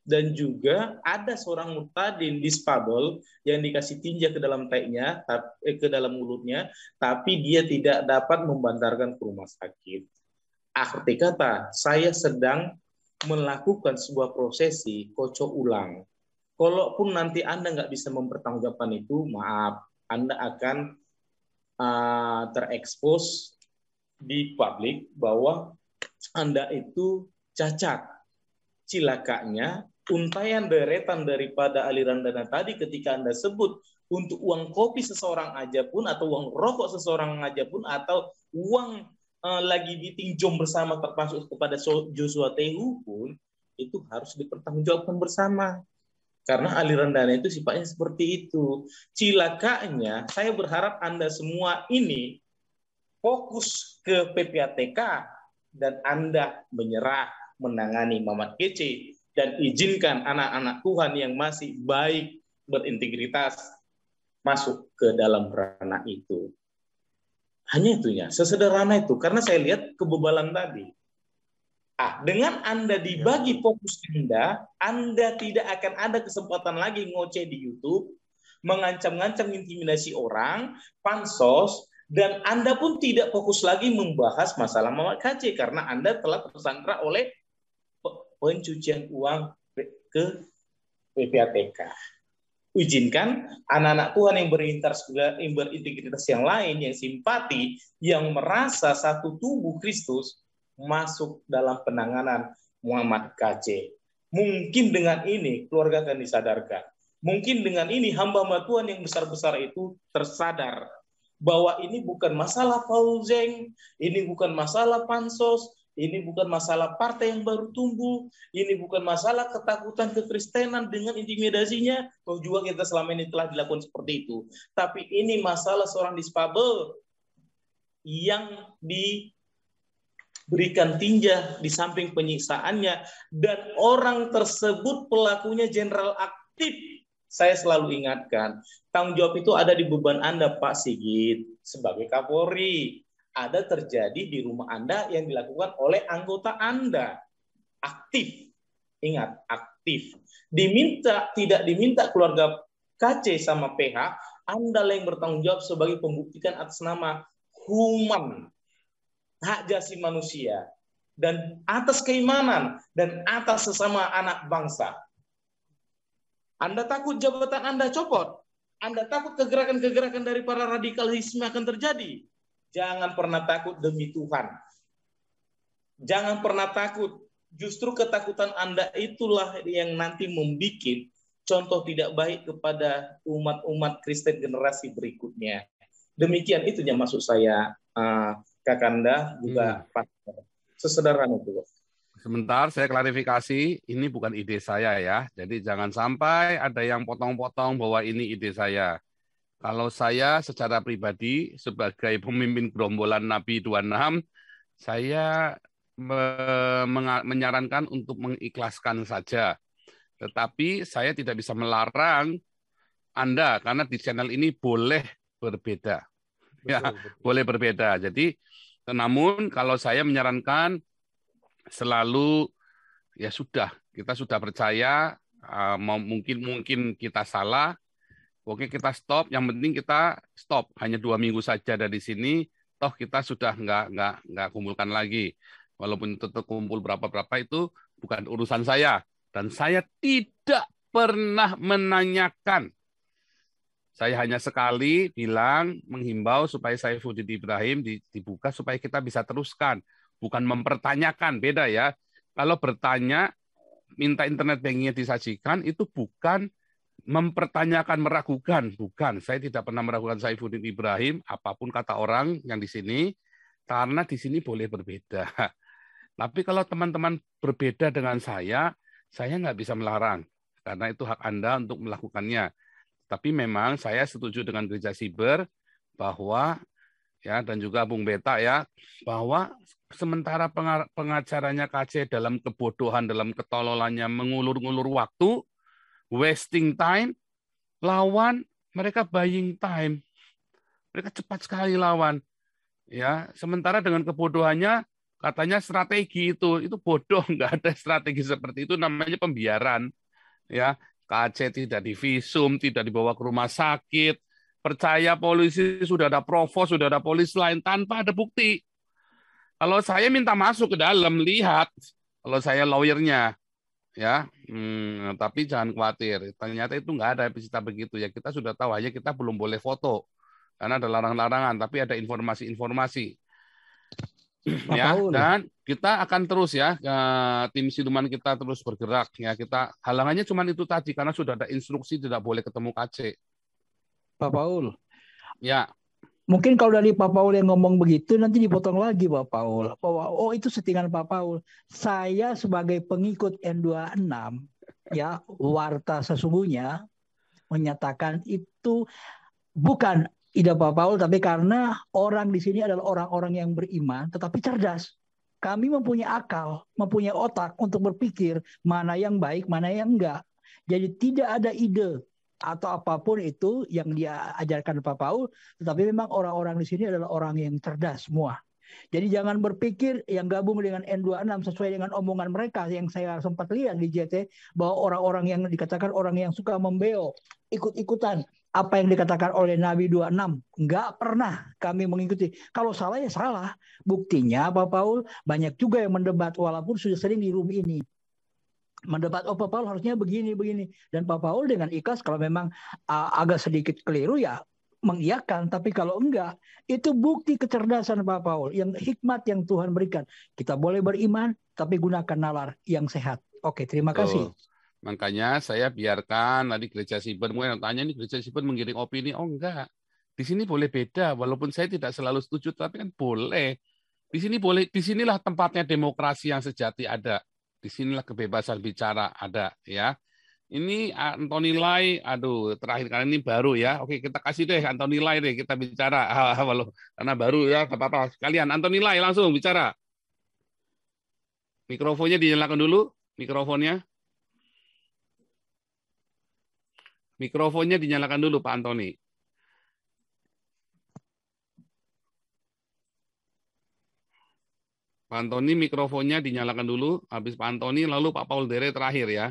dan juga ada seorang murtadin disfabel yang dikasih tinja ke dalam taiknya, ke dalam mulutnya, tapi dia tidak dapat membantarkan ke rumah sakit. Arti kata, saya sedang melakukan sebuah prosesi kocok ulang. Kalaupun nanti Anda nggak bisa mempertanggungjawabkan itu, maaf, Anda akan terekspos di publik bahwa Anda itu cacat. Cilakanya, untaian deretan daripada aliran dana tadi ketika Anda sebut untuk uang kopi seseorang aja pun, atau uang rokok seseorang aja pun, atau uang lagi ditinjom bersama termasuk kepada Joshua Tehu pun, itu harus dipertanggungjawabkan bersama. Karena aliran dana itu sifatnya seperti itu. Cilakanya, saya berharap Anda semua ini fokus ke PPATK dan Anda menyerah menangani Mamat Kece dan izinkan anak-anak Tuhan yang masih baik, berintegritas masuk ke dalam ranah itu. Hanya itunya, sesederhana itu. Karena saya lihat kebebalan tadi. Dengan Anda dibagi fokus Anda tidak akan ada kesempatan lagi ngoceh di YouTube, mengancam-ngancam intimidasi orang, pansos, dan Anda pun tidak fokus lagi membahas masalah Mamat Kece karena Anda telah tersandra oleh pencucian uang ke PPATK. Izinkan anak-anak Tuhan yang berintegritas yang lain, yang simpati, yang merasa satu tubuh Kristus masuk dalam penanganan Muhammad Kece. Mungkin dengan ini keluarga akan disadarkan. Mungkin dengan ini hamba-hamba Tuhan yang besar-besar itu tersadar bahwa ini bukan masalah Fauzeng, ini bukan masalah pansos, ini bukan masalah partai yang baru tumbuh, ini bukan masalah ketakutan kekristenan dengan intimidasinya, toh juga kita selama ini telah dilakukan seperti itu. Tapi ini masalah seorang disfabel yang diberikan tinja di samping penyiksaannya, dan orang tersebut pelakunya jenderal aktif. Saya selalu ingatkan, tanggung jawab itu ada di beban Anda, Pak Sigit, sebagai Kapolri. Ada terjadi di rumah Anda yang dilakukan oleh anggota Anda. Aktif. Ingat, aktif. Tidak diminta keluarga KC sama PH, Anda yang bertanggung jawab sebagai pembuktikan atas nama human, hak asasi manusia, dan atas keimanan, dan atas sesama anak bangsa. Anda takut jabatan Anda copot? Anda takut kegerakan-kegerakan dari para radikalisme akan terjadi? Jangan pernah takut demi Tuhan. Jangan pernah takut. Justru ketakutan Anda itulah yang nanti membuat contoh tidak baik kepada umat-umat Kristen generasi berikutnya. Demikian itu yang maksud saya, Kakanda juga Pak. Sesederhana itu. Sebentar, saya klarifikasi, ini bukan ide saya ya. Jadi jangan sampai ada yang potong-potong bahwa ini ide saya. Kalau saya secara pribadi sebagai pemimpin gerombolan Nabi 26, saya menyarankan untuk mengikhlaskan saja. Tetapi saya tidak bisa melarang Anda karena di channel ini boleh berbeda. Betul. Boleh berbeda. Jadi, namun kalau saya menyarankan selalu ya sudah, kita sudah percaya, mungkin kita salah. Oke, kita stop. Yang penting kita stop. Hanya 2 minggu saja dari sini. Toh kita sudah nggak kumpulkan lagi. Walaupun tetap kumpul berapa itu bukan urusan saya. Dan saya tidak pernah menanyakan. Saya hanya sekali bilang, menghimbau supaya Saifuddin Ibrahim dibuka supaya kita bisa teruskan. Bukan mempertanyakan, beda ya. Kalau bertanya, minta internet bankingnya disajikan, itu bukan mempertanyakan, meragukan. Bukan, saya tidak pernah meragukan Saifuddin Ibrahim, apapun kata orang yang di sini, karena di sini boleh berbeda. Tapi kalau teman-teman berbeda dengan saya nggak bisa melarang, karena itu hak Anda untuk melakukannya. Tapi memang saya setuju dengan Gereja Siber bahwa ya dan juga Bung Beta ya bahwa sementara pengacaranya KC dalam kebodohan, dalam ketololannya mengulur-ngulur waktu, wasting time, lawan mereka buying time. Mereka cepat sekali lawan. Ya, sementara dengan kebodohannya katanya strategi itu bodoh, nggak ada strategi seperti itu, namanya pembiaran. Ya, KC tidak divisum, tidak dibawa ke rumah sakit, percaya polisi sudah ada provos, sudah ada polisi lain tanpa ada bukti. Kalau saya minta masuk ke dalam, lihat, kalau saya lawyernya, ya, tapi jangan khawatir. Ternyata itu nggak ada cerita begitu ya. Kita sudah tahu, hanya kita belum boleh foto karena ada larangan-larangan, tapi ada informasi-informasi. Ya, dan kita akan terus ya, tim siluman kita terus bergerak ya. Kita halangannya cuma itu tadi karena sudah ada instruksi tidak boleh ketemu KC. Pak Paul. Ya. Mungkin kalau dari Pak Paul yang ngomong begitu nanti dipotong lagi Pak Paul. Bahwa itu settingan Pak Paul. Saya sebagai pengikut N26 ya, warta sesungguhnya menyatakan itu bukan ide Pak Paul, tapi karena orang di sini adalah orang-orang yang beriman, tetapi cerdas. Kami mempunyai akal, mempunyai otak untuk berpikir mana yang baik, mana yang enggak. Jadi tidak ada ide atau apapun itu yang dia ajarkan Pak Paul, tetapi memang orang-orang di sini adalah orang yang cerdas semua. Jadi jangan berpikir yang gabung dengan N26 sesuai dengan omongan mereka yang saya sempat lihat di JT, bahwa orang-orang yang dikatakan orang yang suka membeo, ikut-ikutan apa yang dikatakan oleh Nabi 26. Nggak pernah kami mengikuti. Kalau salah ya salah. Buktinya Pak Paul banyak juga yang mendebat walaupun sudah sering di room ini. Mendebat, Pak Paul harusnya begini. Dan Pak Paul dengan ikhlas kalau memang agak sedikit keliru ya mengiyakan. Tapi kalau enggak, itu bukti kecerdasan Pak Paul. Yang hikmat yang Tuhan berikan. Kita boleh beriman, tapi gunakan nalar yang sehat. Oke, terima kasih. Makanya saya biarkan tadi Gereja Siber, mungkin tanya nih Gereja Siber mengiring opini, oh enggak. Di sini boleh beda, walaupun saya tidak selalu setuju, tapi kan boleh. Di sini boleh, disinilah tempatnya demokrasi yang sejati ada. Disinilah kebebasan bicara ada, ya. Ini Anthony Lai, aduh, terakhir kali ini baru ya. Oke, kita kasih deh Anthony Lai deh, kita bicara. Karena baru ya, apa-apa. Sekalian, Anthony Lai langsung bicara. Mikrofonnya dinyalakan dulu, mikrofonnya. Mikrofonnya dinyalakan dulu, Pak Antoni. Pak Antoni, mikrofonnya dinyalakan dulu. Habis Pak Antoni, lalu Pak Paul Dere terakhir ya.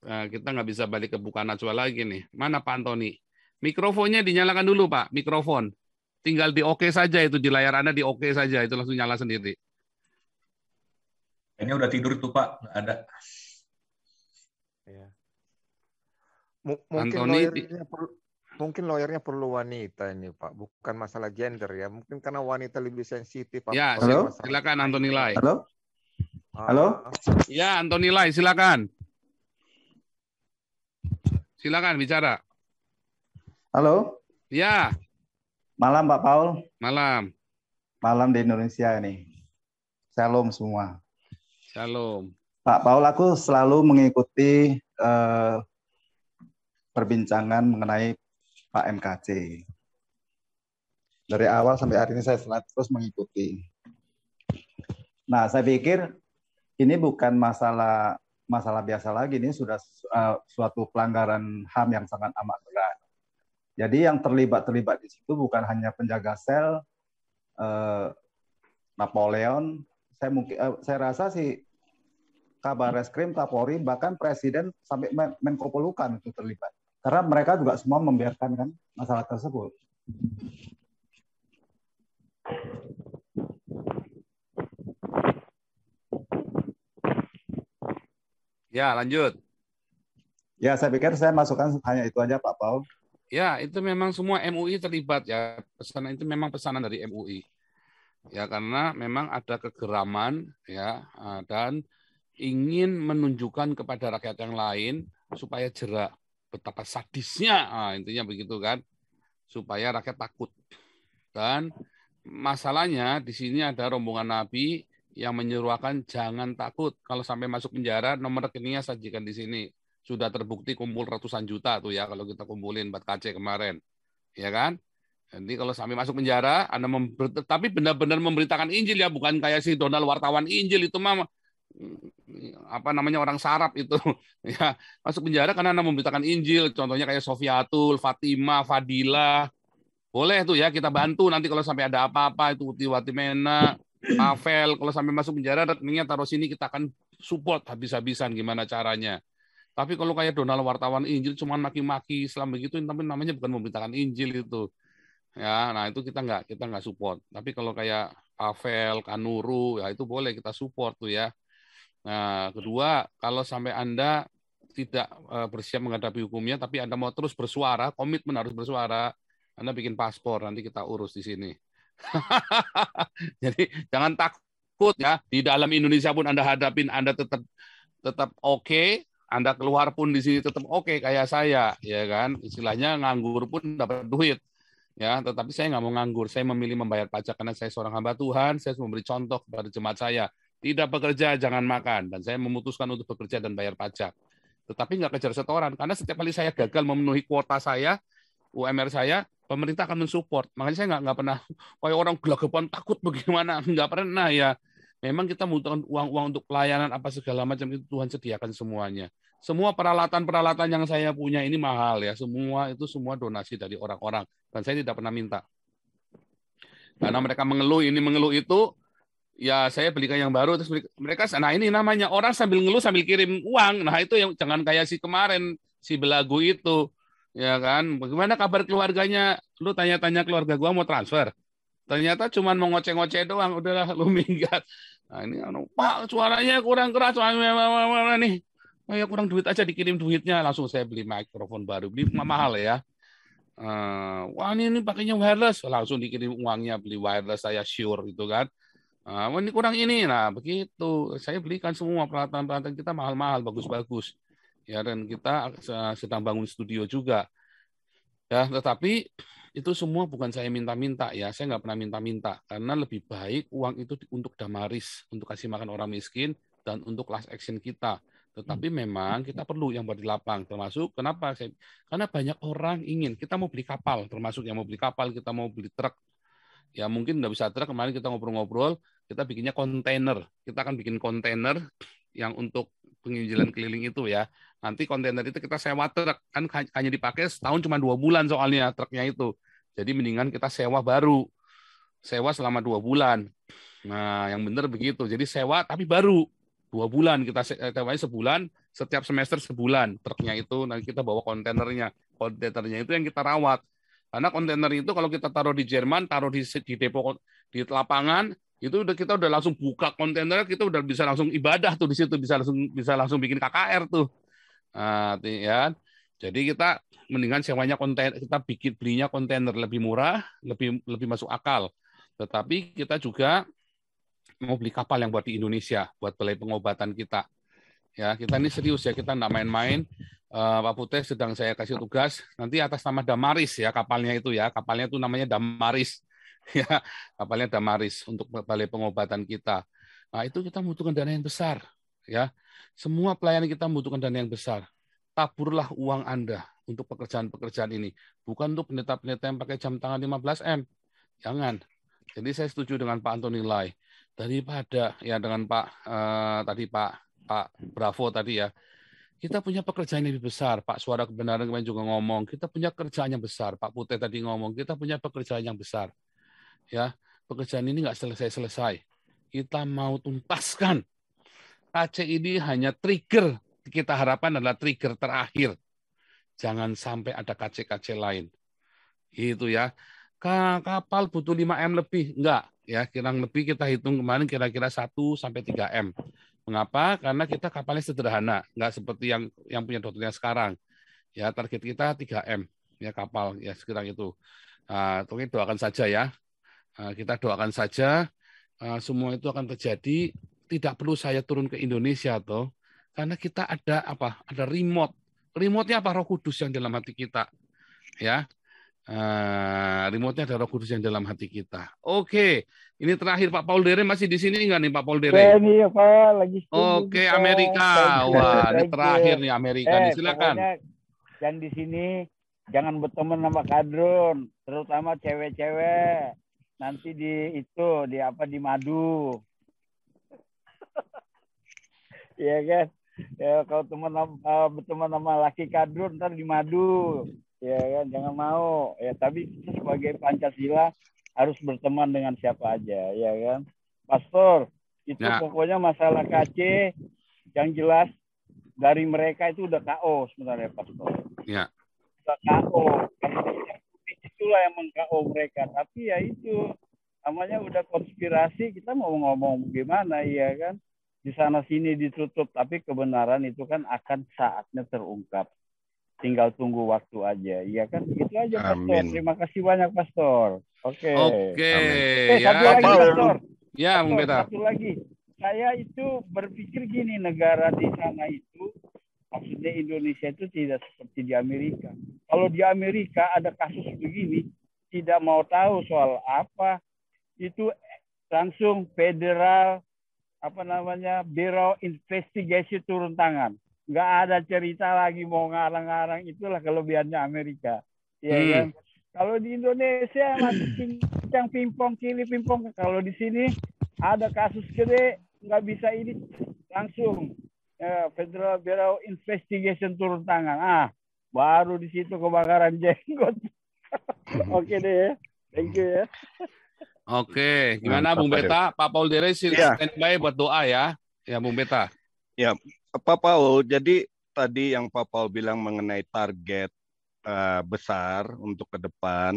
Nah, kita nggak bisa balik ke Buka Najwa lagi nih. Mana Pak Antoni? Mikrofonnya dinyalakan dulu, Pak. Mikrofon. Tinggal di oke saja itu. Di layar Anda di oke saja. Itu langsung nyala sendiri. Ini udah tidur tuh, Pak. Nggak ada. Ya. Mungkin lawyernya perlu wanita ini Pak, bukan masalah gender ya. Mungkin karena wanita lebih sensitif. Ya, silakan Anthony Lai. Halo. Halo. Ya, Anthony Lai, silakan. Silakan bicara. Halo. Ya. Malam Pak Paul. Malam. Malam di Indonesia ini. Shalom semua. Shalom. Pak Paul, aku selalu mengikuti perbincangan mengenai Pak MKC. Dari awal sampai hari ini saya terus mengikuti. Nah, saya pikir ini bukan masalah biasa lagi, ini sudah suatu pelanggaran HAM yang sangat amat berat. Jadi yang terlibat di situ bukan hanya penjaga sel, Napoleon, saya rasa sih Kabar Reskrim, Kapolri, bahkan Presiden sampai Menko Polhukam itu terlibat. Karena mereka juga semua membiarkan kan masalah tersebut. Ya, lanjut. Ya, saya pikir saya masukkan hanya itu aja, Pak Paul. Ya, itu memang semua MUI terlibat ya. Pesanan itu memang pesanan dari MUI. Ya, karena memang ada kegeraman ya dan ingin menunjukkan kepada rakyat yang lain supaya jerak betapa sadisnya. Intinya begitu kan. Supaya rakyat takut. Dan masalahnya di sini ada rombongan Nabi yang menyuruhkan jangan takut. Kalau sampai masuk penjara, nomor rekeningnya sajikan di sini. Sudah terbukti kumpul ratusan juta tuh ya kalau kita kumpulin buat KC kemarin. Ya kan? Jadi kalau sampai masuk penjara, Anda tapi benar-benar memberitakan Injil ya, bukan kayak si Donald wartawan Injil itu mah apa namanya orang sarap itu ya masuk penjara karena Anda memberitakan Injil. Contohnya kayak Sofiatul, Fatimah, Fadilah. Boleh tuh ya kita bantu nanti kalau sampai ada apa-apa itu Watimena, Pavel kalau sampai masuk penjara rekeningnya taruh sini kita akan support habis-habisan gimana caranya. Tapi kalau kayak Donald wartawan Injil cuma maki-maki Islam begitu, tapi namanya bukan memberitakan Injil itu. Ya, nah itu kita nggak support. Tapi kalau kayak Pavel, Kanuru, ya itu boleh kita support tuh ya. Nah, kedua, kalau sampai Anda tidak bersiap menghadapi hukumnya, tapi Anda mau terus bersuara, komitmen harus bersuara, Anda bikin paspor, nanti kita urus di sini. Jadi jangan takut ya. Di dalam Indonesia pun Anda hadapin, Anda tetap oke. Anda keluar pun di sini tetap oke kayak saya, ya kan? Istilahnya nganggur pun dapat duit, ya. Tetapi saya nggak mau nganggur. Saya memilih membayar pajak karena saya seorang hamba Tuhan. Saya memberi contoh kepada jemaat saya. Tidak bekerja, jangan makan. Dan saya memutuskan untuk bekerja dan bayar pajak. Tetapi nggak kejar setoran karena setiap kali saya gagal memenuhi kuota saya, UMR saya, pemerintah akan mensupport. Makanya saya nggak pernah kayak orang gelagapan takut bagaimana, nggak pernah ya. Memang kita membutuhkan uang untuk pelayanan apa segala macam itu Tuhan sediakan semuanya. Semua peralatan-peralatan yang saya punya ini mahal ya. Semua donasi dari orang-orang dan saya tidak pernah minta. Karena mereka mengeluh ini mengeluh itu, ya saya belikan yang baru terus mereka nah ini namanya orang sambil ngeluh sambil kirim uang. Nah itu yang jangan kayak si kemarin si belagu itu. Ya kan? Bagaimana kabar keluarganya? Lu tanya-tanya keluarga gua mau transfer. Ternyata cuma mau ngoceh-ngoceh doang, udahlah lu minggat. Nah ini Pak suaranya kurang keras nih. Oh ya kurang duit aja dikirim duitnya, langsung saya beli mikrofon baru, beli mahal ya. Wah ini pakainya wireless, langsung dikirim uangnya beli wireless saya Shure gitu kan. Wah ini kurang ini, nah begitu. Saya belikan semua peralatan-peralatan kita mahal-mahal, bagus-bagus. Ya dan kita sedang bangun studio juga. Ya tetapi itu semua bukan saya minta-minta ya, saya nggak pernah minta-minta karena lebih baik uang itu untuk damaris, untuk kasih makan orang miskin dan untuk class action kita. Tetapi memang kita perlu yang buat di lapang, termasuk kenapa? Karena banyak orang ingin, kita mau beli kapal, termasuk yang mau beli kapal, kita mau beli truk. Ya mungkin nggak bisa truk, kemarin kita ngobrol-ngobrol, kita bikinnya kontainer. Kita akan bikin kontainer yang untuk penginjilan keliling itu ya. Nanti kontainer itu kita sewa truk, kan hanya dipakai setahun cuma 2 bulan soalnya truknya itu. Jadi mendingan kita sewa baru. Sewa selama 2 bulan. Nah yang benar begitu, jadi sewa tapi baru. 2 bulan kita sewanya sebulan, setiap semester sebulan truknya itu nanti kita bawa kontainernya itu yang kita rawat karena kontainer itu kalau kita taruh di Jerman, taruh di depo di lapangan itu kita udah langsung buka kontainer, kita udah bisa langsung ibadah tuh di situ, bisa langsung bikin KKR tuh. Nah, ya jadi kita mendingan sewanya kontainer, kita belinya kontainer lebih murah, lebih masuk akal. Tetapi kita juga mau beli kapal yang buat di Indonesia, buat balai pengobatan kita. Ya, kita ini serius ya, kita nggak main-main. Pak Putih sedang saya kasih tugas, nanti atas nama Damaris ya kapalnya itu ya, kapalnya itu namanya Damaris. Ya, kapalnya Damaris untuk balai pengobatan kita. Nah, itu kita membutuhkan dana yang besar. Ya, semua pelayanan kita membutuhkan dana yang besar. Taburlah uang Anda untuk pekerjaan-pekerjaan ini, bukan untuk pendeta-pendeta yang pakai jam tangan 15M. Jangan. Jadi saya setuju dengan Pak Antoni Lai. Daripada ya dengan Pak tadi Pak Bravo tadi ya, kita punya pekerjaan yang lebih besar. Pak Suara Kebenaran kemarin juga ngomong, kita punya kerjaan yang besar. Pak Putih tadi ngomong, kita punya pekerjaan yang besar. Ya, pekerjaan ini nggak selesai-selesai. Kita mau tuntaskan. KC ini hanya trigger. Kita harapkan adalah trigger terakhir. Jangan sampai ada KC-KC lain. Itu ya. Kapal butuh 5M lebih, enggak ya, kurang lebih kita hitung kemarin kira-kira 1 sampai 3M. Mengapa? Karena kita kapalnya sederhana, nggak seperti yang punya doktrinnya sekarang. Ya, target kita 3M ya kapal ya sekitar itu. Mungkin doakan saja ya. Kita doakan saja semua itu akan terjadi. Tidak perlu saya turun ke Indonesia toh, karena kita ada apa? Ada remote. Remote-nya apa? Roh Kudus yang dalam hati kita. Ya. Remote-nya ada Roh Kudus yang dalam hati kita. Oke, ini terakhir Pak Paul Dere masih di sini nggak nih Pak Paul Dere? Iya Pak, lagi Oke, Amerika. Wah, ini terakhir nih Amerika. Nih, silakan. Yang di sini jangan berteman sama kadrun, terutama cewek-cewek. Nanti di madu. Iya kan? Ya kalau berteman sama laki kadrun ntar di madu. Ya kan, jangan mau. Ya, tapi kita sebagai Pancasila harus berteman dengan siapa aja, ya kan. Pastor, itu pokoknya masalah KC yang jelas dari mereka itu udah KO sebenarnya, Pastor. Ya. Udah KO. Itulah yang meng-KO mereka. Tapi ya itu namanya udah konspirasi, kita mau ngomong gimana, ya kan. Di sana sini ditutup, tapi kebenaran itu kan akan saatnya terungkap. Tinggal tunggu waktu aja, iya kan? Begitu aja, Pastor. Amin. Terima kasih banyak, Pastor. Oke. Ya. Satu lagi, Pastor. Ya, Bung Beta. Satu lagi. Saya itu berpikir gini, negara di sana itu, maksudnya Indonesia itu tidak seperti di Amerika. Kalau di Amerika ada kasus begini, tidak mau tahu soal apa, itu langsung federal, Bureau Investigation turun tangan. Nggak ada cerita lagi mau ngarang-ngarang, itulah kelebihannya Amerika. Ya kan? Kalau di Indonesia masih cincang pimpong, kili pimpong. Kalau di sini ada kasus gede, nggak bisa ini langsung Federal Bureau Investigation turun tangan. Baru di situ kebakaran jenggot. Oke deh ya. Thank you ya. Oke, gimana Bung Beta? Pak Paul Dere standby buat doa ya. Ya, Bung Beta. Ya, Pak Paul, jadi tadi yang Pak Paul bilang mengenai target besar untuk ke depan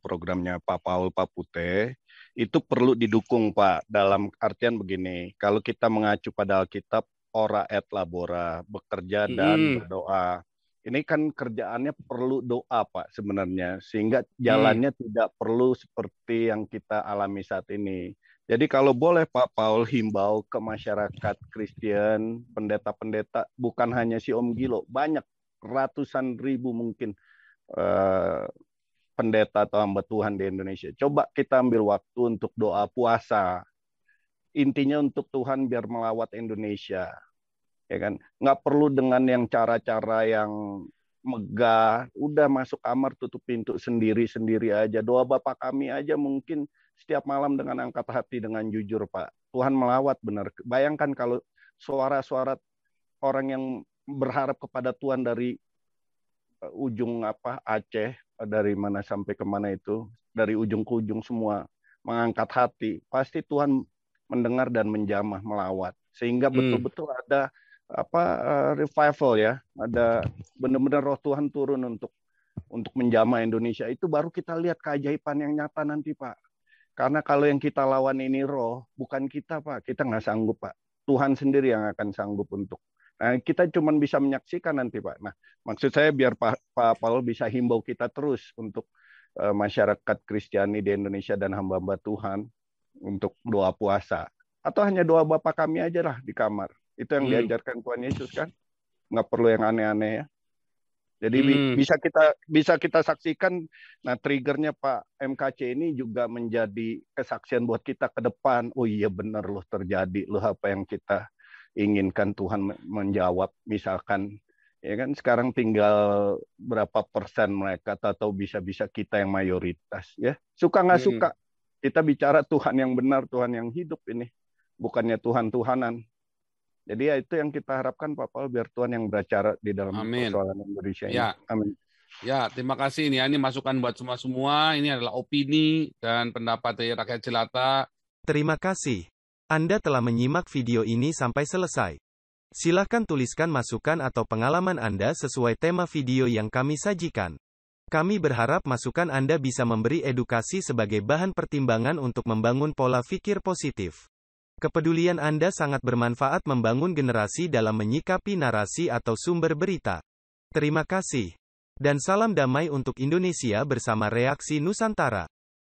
programnya Pak Paul Pak Putih, itu perlu didukung Pak, dalam artian begini, kalau kita mengacu pada Alkitab, ora et labora, bekerja dan berdoa. Ini kan kerjaannya perlu doa Pak sebenarnya, sehingga jalannya tidak perlu seperti yang kita alami saat ini. Jadi kalau boleh Pak Paul himbau ke masyarakat Kristen, pendeta-pendeta, bukan hanya si Om Gilo, banyak ratusan ribu mungkin pendeta atau hamba Tuhan di Indonesia. Coba kita ambil waktu untuk doa puasa. Intinya untuk Tuhan biar melawat Indonesia. Ya kan? Nggak perlu dengan yang cara-cara yang megah, udah masuk kamar tutup pintu sendiri-sendiri aja. Doa Bapa kami aja mungkin setiap malam dengan angkat hati dengan jujur Pak. Tuhan melawat benar. Bayangkan kalau suara-suara orang yang berharap kepada Tuhan dari ujung Aceh, dari mana sampai kemana itu, dari ujung ke ujung semua mengangkat hati, pasti Tuhan mendengar dan menjamah melawat. Sehingga betul-betul ada revival ya, ada benar-benar roh Tuhan turun untuk menjamah Indonesia. Itu baru kita lihat keajaiban yang nyata nanti Pak. Karena kalau yang kita lawan ini roh, bukan kita Pak, kita nggak sanggup Pak. Tuhan sendiri yang akan sanggup untuk. Nah, kita cuma bisa menyaksikan nanti Pak. Nah, maksud saya biar Pak Paul bisa himbau kita terus untuk masyarakat Kristiani di Indonesia dan hamba-hamba Tuhan untuk doa puasa. Atau hanya doa Bapa kami aja lah di kamar. Itu yang diajarkan Tuhan Yesus kan. Nggak perlu yang aneh-aneh ya. Jadi bisa kita saksikan, nah triggernya Pak MKC ini juga menjadi kesaksian buat kita ke depan. Oh iya benar loh terjadi loh apa yang kita inginkan, Tuhan menjawab. Misalkan ya kan sekarang tinggal berapa persen mereka atau bisa-bisa kita yang mayoritas ya. Suka nggak suka kita bicara Tuhan yang benar, Tuhan yang hidup ini, bukannya Tuhan-Tuhanan. Jadi ya itu yang kita harapkan Pak Paul, biar Tuhan yang berbicara di dalam persoalan Indonesia ini. Ya. Amin. Ya, terima kasih ini masukan buat semua. Ini adalah opini dan pendapat dari rakyat jelata. Terima kasih. Anda telah menyimak video ini sampai selesai. Silakan tuliskan masukan atau pengalaman Anda sesuai tema video yang kami sajikan. Kami berharap masukan Anda bisa memberi edukasi sebagai bahan pertimbangan untuk membangun pola pikir positif. Kepedulian Anda sangat bermanfaat membangun generasi dalam menyikapi narasi atau sumber berita. Terima kasih. Dan salam damai untuk Indonesia bersama Reaksi Nusantara.